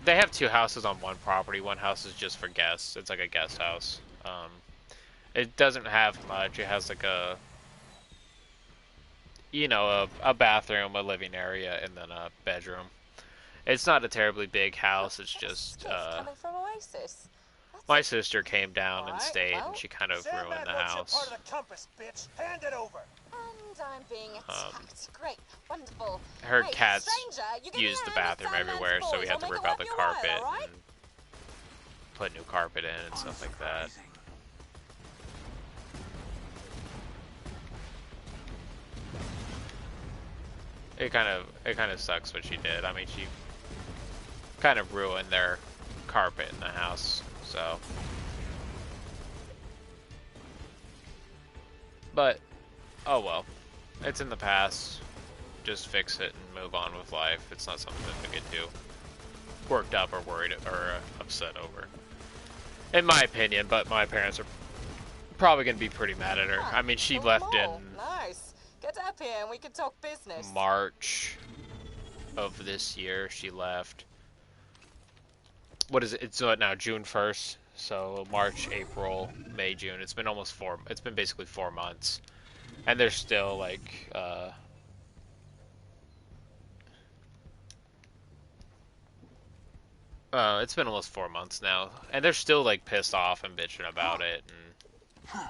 they have 2 houses on one property. One house is just for guests. It's like a guest house. It doesn't have much. It has like a, you know, a bathroom, a living area, and then a bedroom. It's not a terribly big house. It's just coming from Oasis. my sister came down and stayed, and she kind of ruined the house. Part of the compass, bitch. Hand it over. And I'm being attacked. Great, wonderful. Her Hey, cats stranger, use the bathroom everywhere, so we had to rip out the carpet and put new carpet in and stuff like that. It kind of sucks what she did. I mean, she kind of ruined their carpet in the house, so. But, oh well. It's in the past. Just fix it and move on with life. It's not something that we get too worked up or worried or upset over. In my opinion, but my parents are probably going to be pretty mad at her. I mean, she left in Nice. Get up here and we can talk business. March of this year. She left. What is it? It's now June 1st. So March, April, May, June. It's been almost it's been basically 4 months. And they're still like, it's been almost 4 months now. And they're still like pissed off and bitching about it. And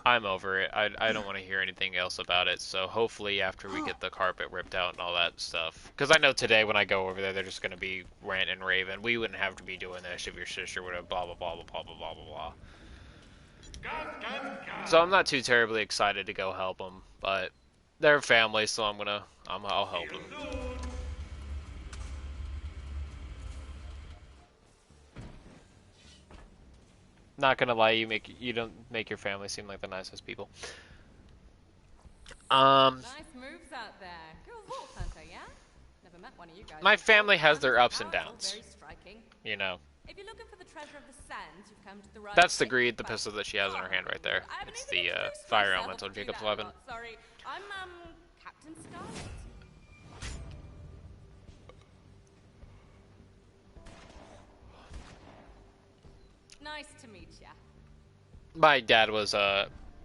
I'm over it. I don't want to hear anything else about it. So hopefully after we get the carpet ripped out and all that stuff. Because I know today when I go over there, they're just going to be ranting and raving. We wouldn't have to be doing this if your sister would have blah, blah, blah, blah, blah, blah, blah, blah, blah. So I'm not too terribly excited to go help them. But they're family, so I'll help them. Not gonna lie, you don't make your family seem like the nicest people. Nice moves out there. Cool Vault Hunter, yeah? Never met one of you guys. My family has their ups and downs. Very striking. You know. If you're looking for the treasure of the sands, you've come to the right. That's the greed, the pistol that she has in her hand right there. It's the fire elemental Jakobs weapon. Sorry, I'm Captain Scarlet. Nice to meet ya. My dad was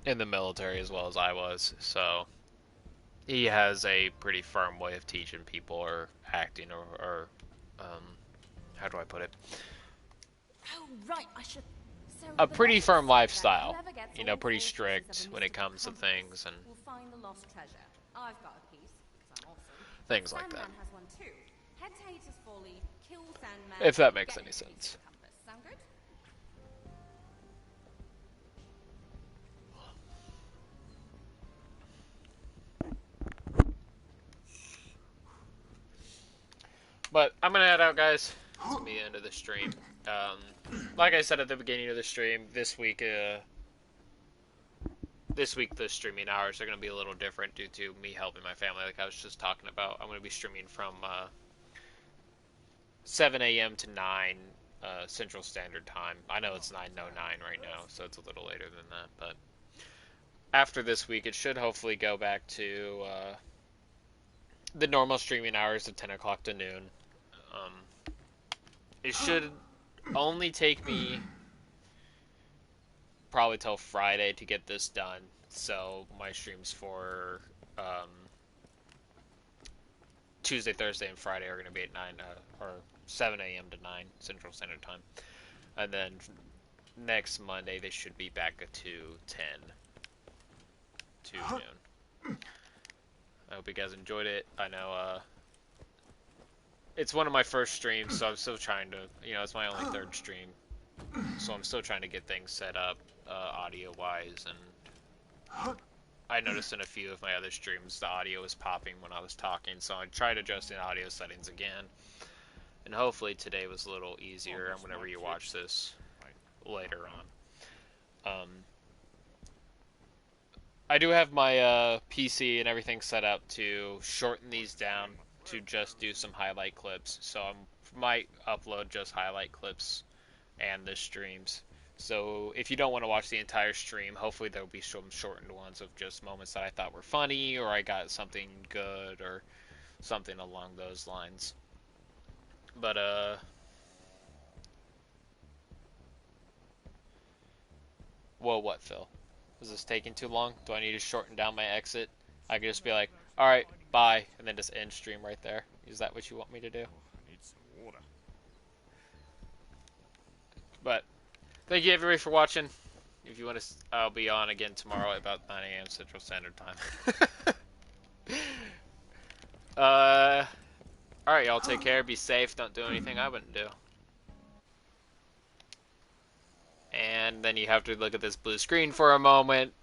in the military as well as I was, so he has a pretty firm way of teaching people or acting or how do I put it? Oh, right, I should... So A pretty firm lifestyle, you know, pretty strict when it comes to things and we'll find the lost treasure. I've got a piece, because I'm awesome. things like that. Sandman has one too. Head to Hater's Folly, kill Sandman... If that makes get any his piece sense. of the compass. Sound good? But I'm gonna head out, guys. It's gonna be the end of the stream. Like I said at the beginning of the stream, this week the streaming hours are gonna be a little different due to me helping my family, like I was just talking about. I'm gonna be streaming from 7 a.m. to 9 Central Standard Time. I know it's 9:09 right now, so it's a little later than that. But after this week, it should hopefully go back to the normal streaming hours of 10 o'clock to noon. It should only take me probably till Friday to get this done. So my streams for Tuesday, Thursday, and Friday are going to be at 9 or 7 a.m. to 9 Central Standard Time. And then next Monday they should be back to 10 to noon. I hope you guys enjoyed it. I know it's one of my first streams, so I'm still trying to, it's my only third stream. So I'm still trying to get things set up audio-wise, and I noticed in a few of my other streams the audio was popping when I was talking, so I tried adjusting audio settings again. And hopefully today was a little easier whenever you watch this later on. I do have my PC and everything set up to shorten these down to just do some highlight clips, so I might upload just highlight clips and the streams. So if you don't want to watch the entire stream, hopefully there will be some shortened ones of just moments that I thought were funny, or I got something good, or something along those lines. But well, what, Phil? Is this taking too long? Do I need to shorten down my exit? I could just be like, alright, bye, and then just end stream right there. Is that what you want me to do? I need some water. But thank you everybody for watching. If you want to, I'll be on again tomorrow at about 9 a.m. Central Standard Time. Alright, y'all take care, be safe, don't do anything I wouldn't do. And then you have to look at this blue screen for a moment.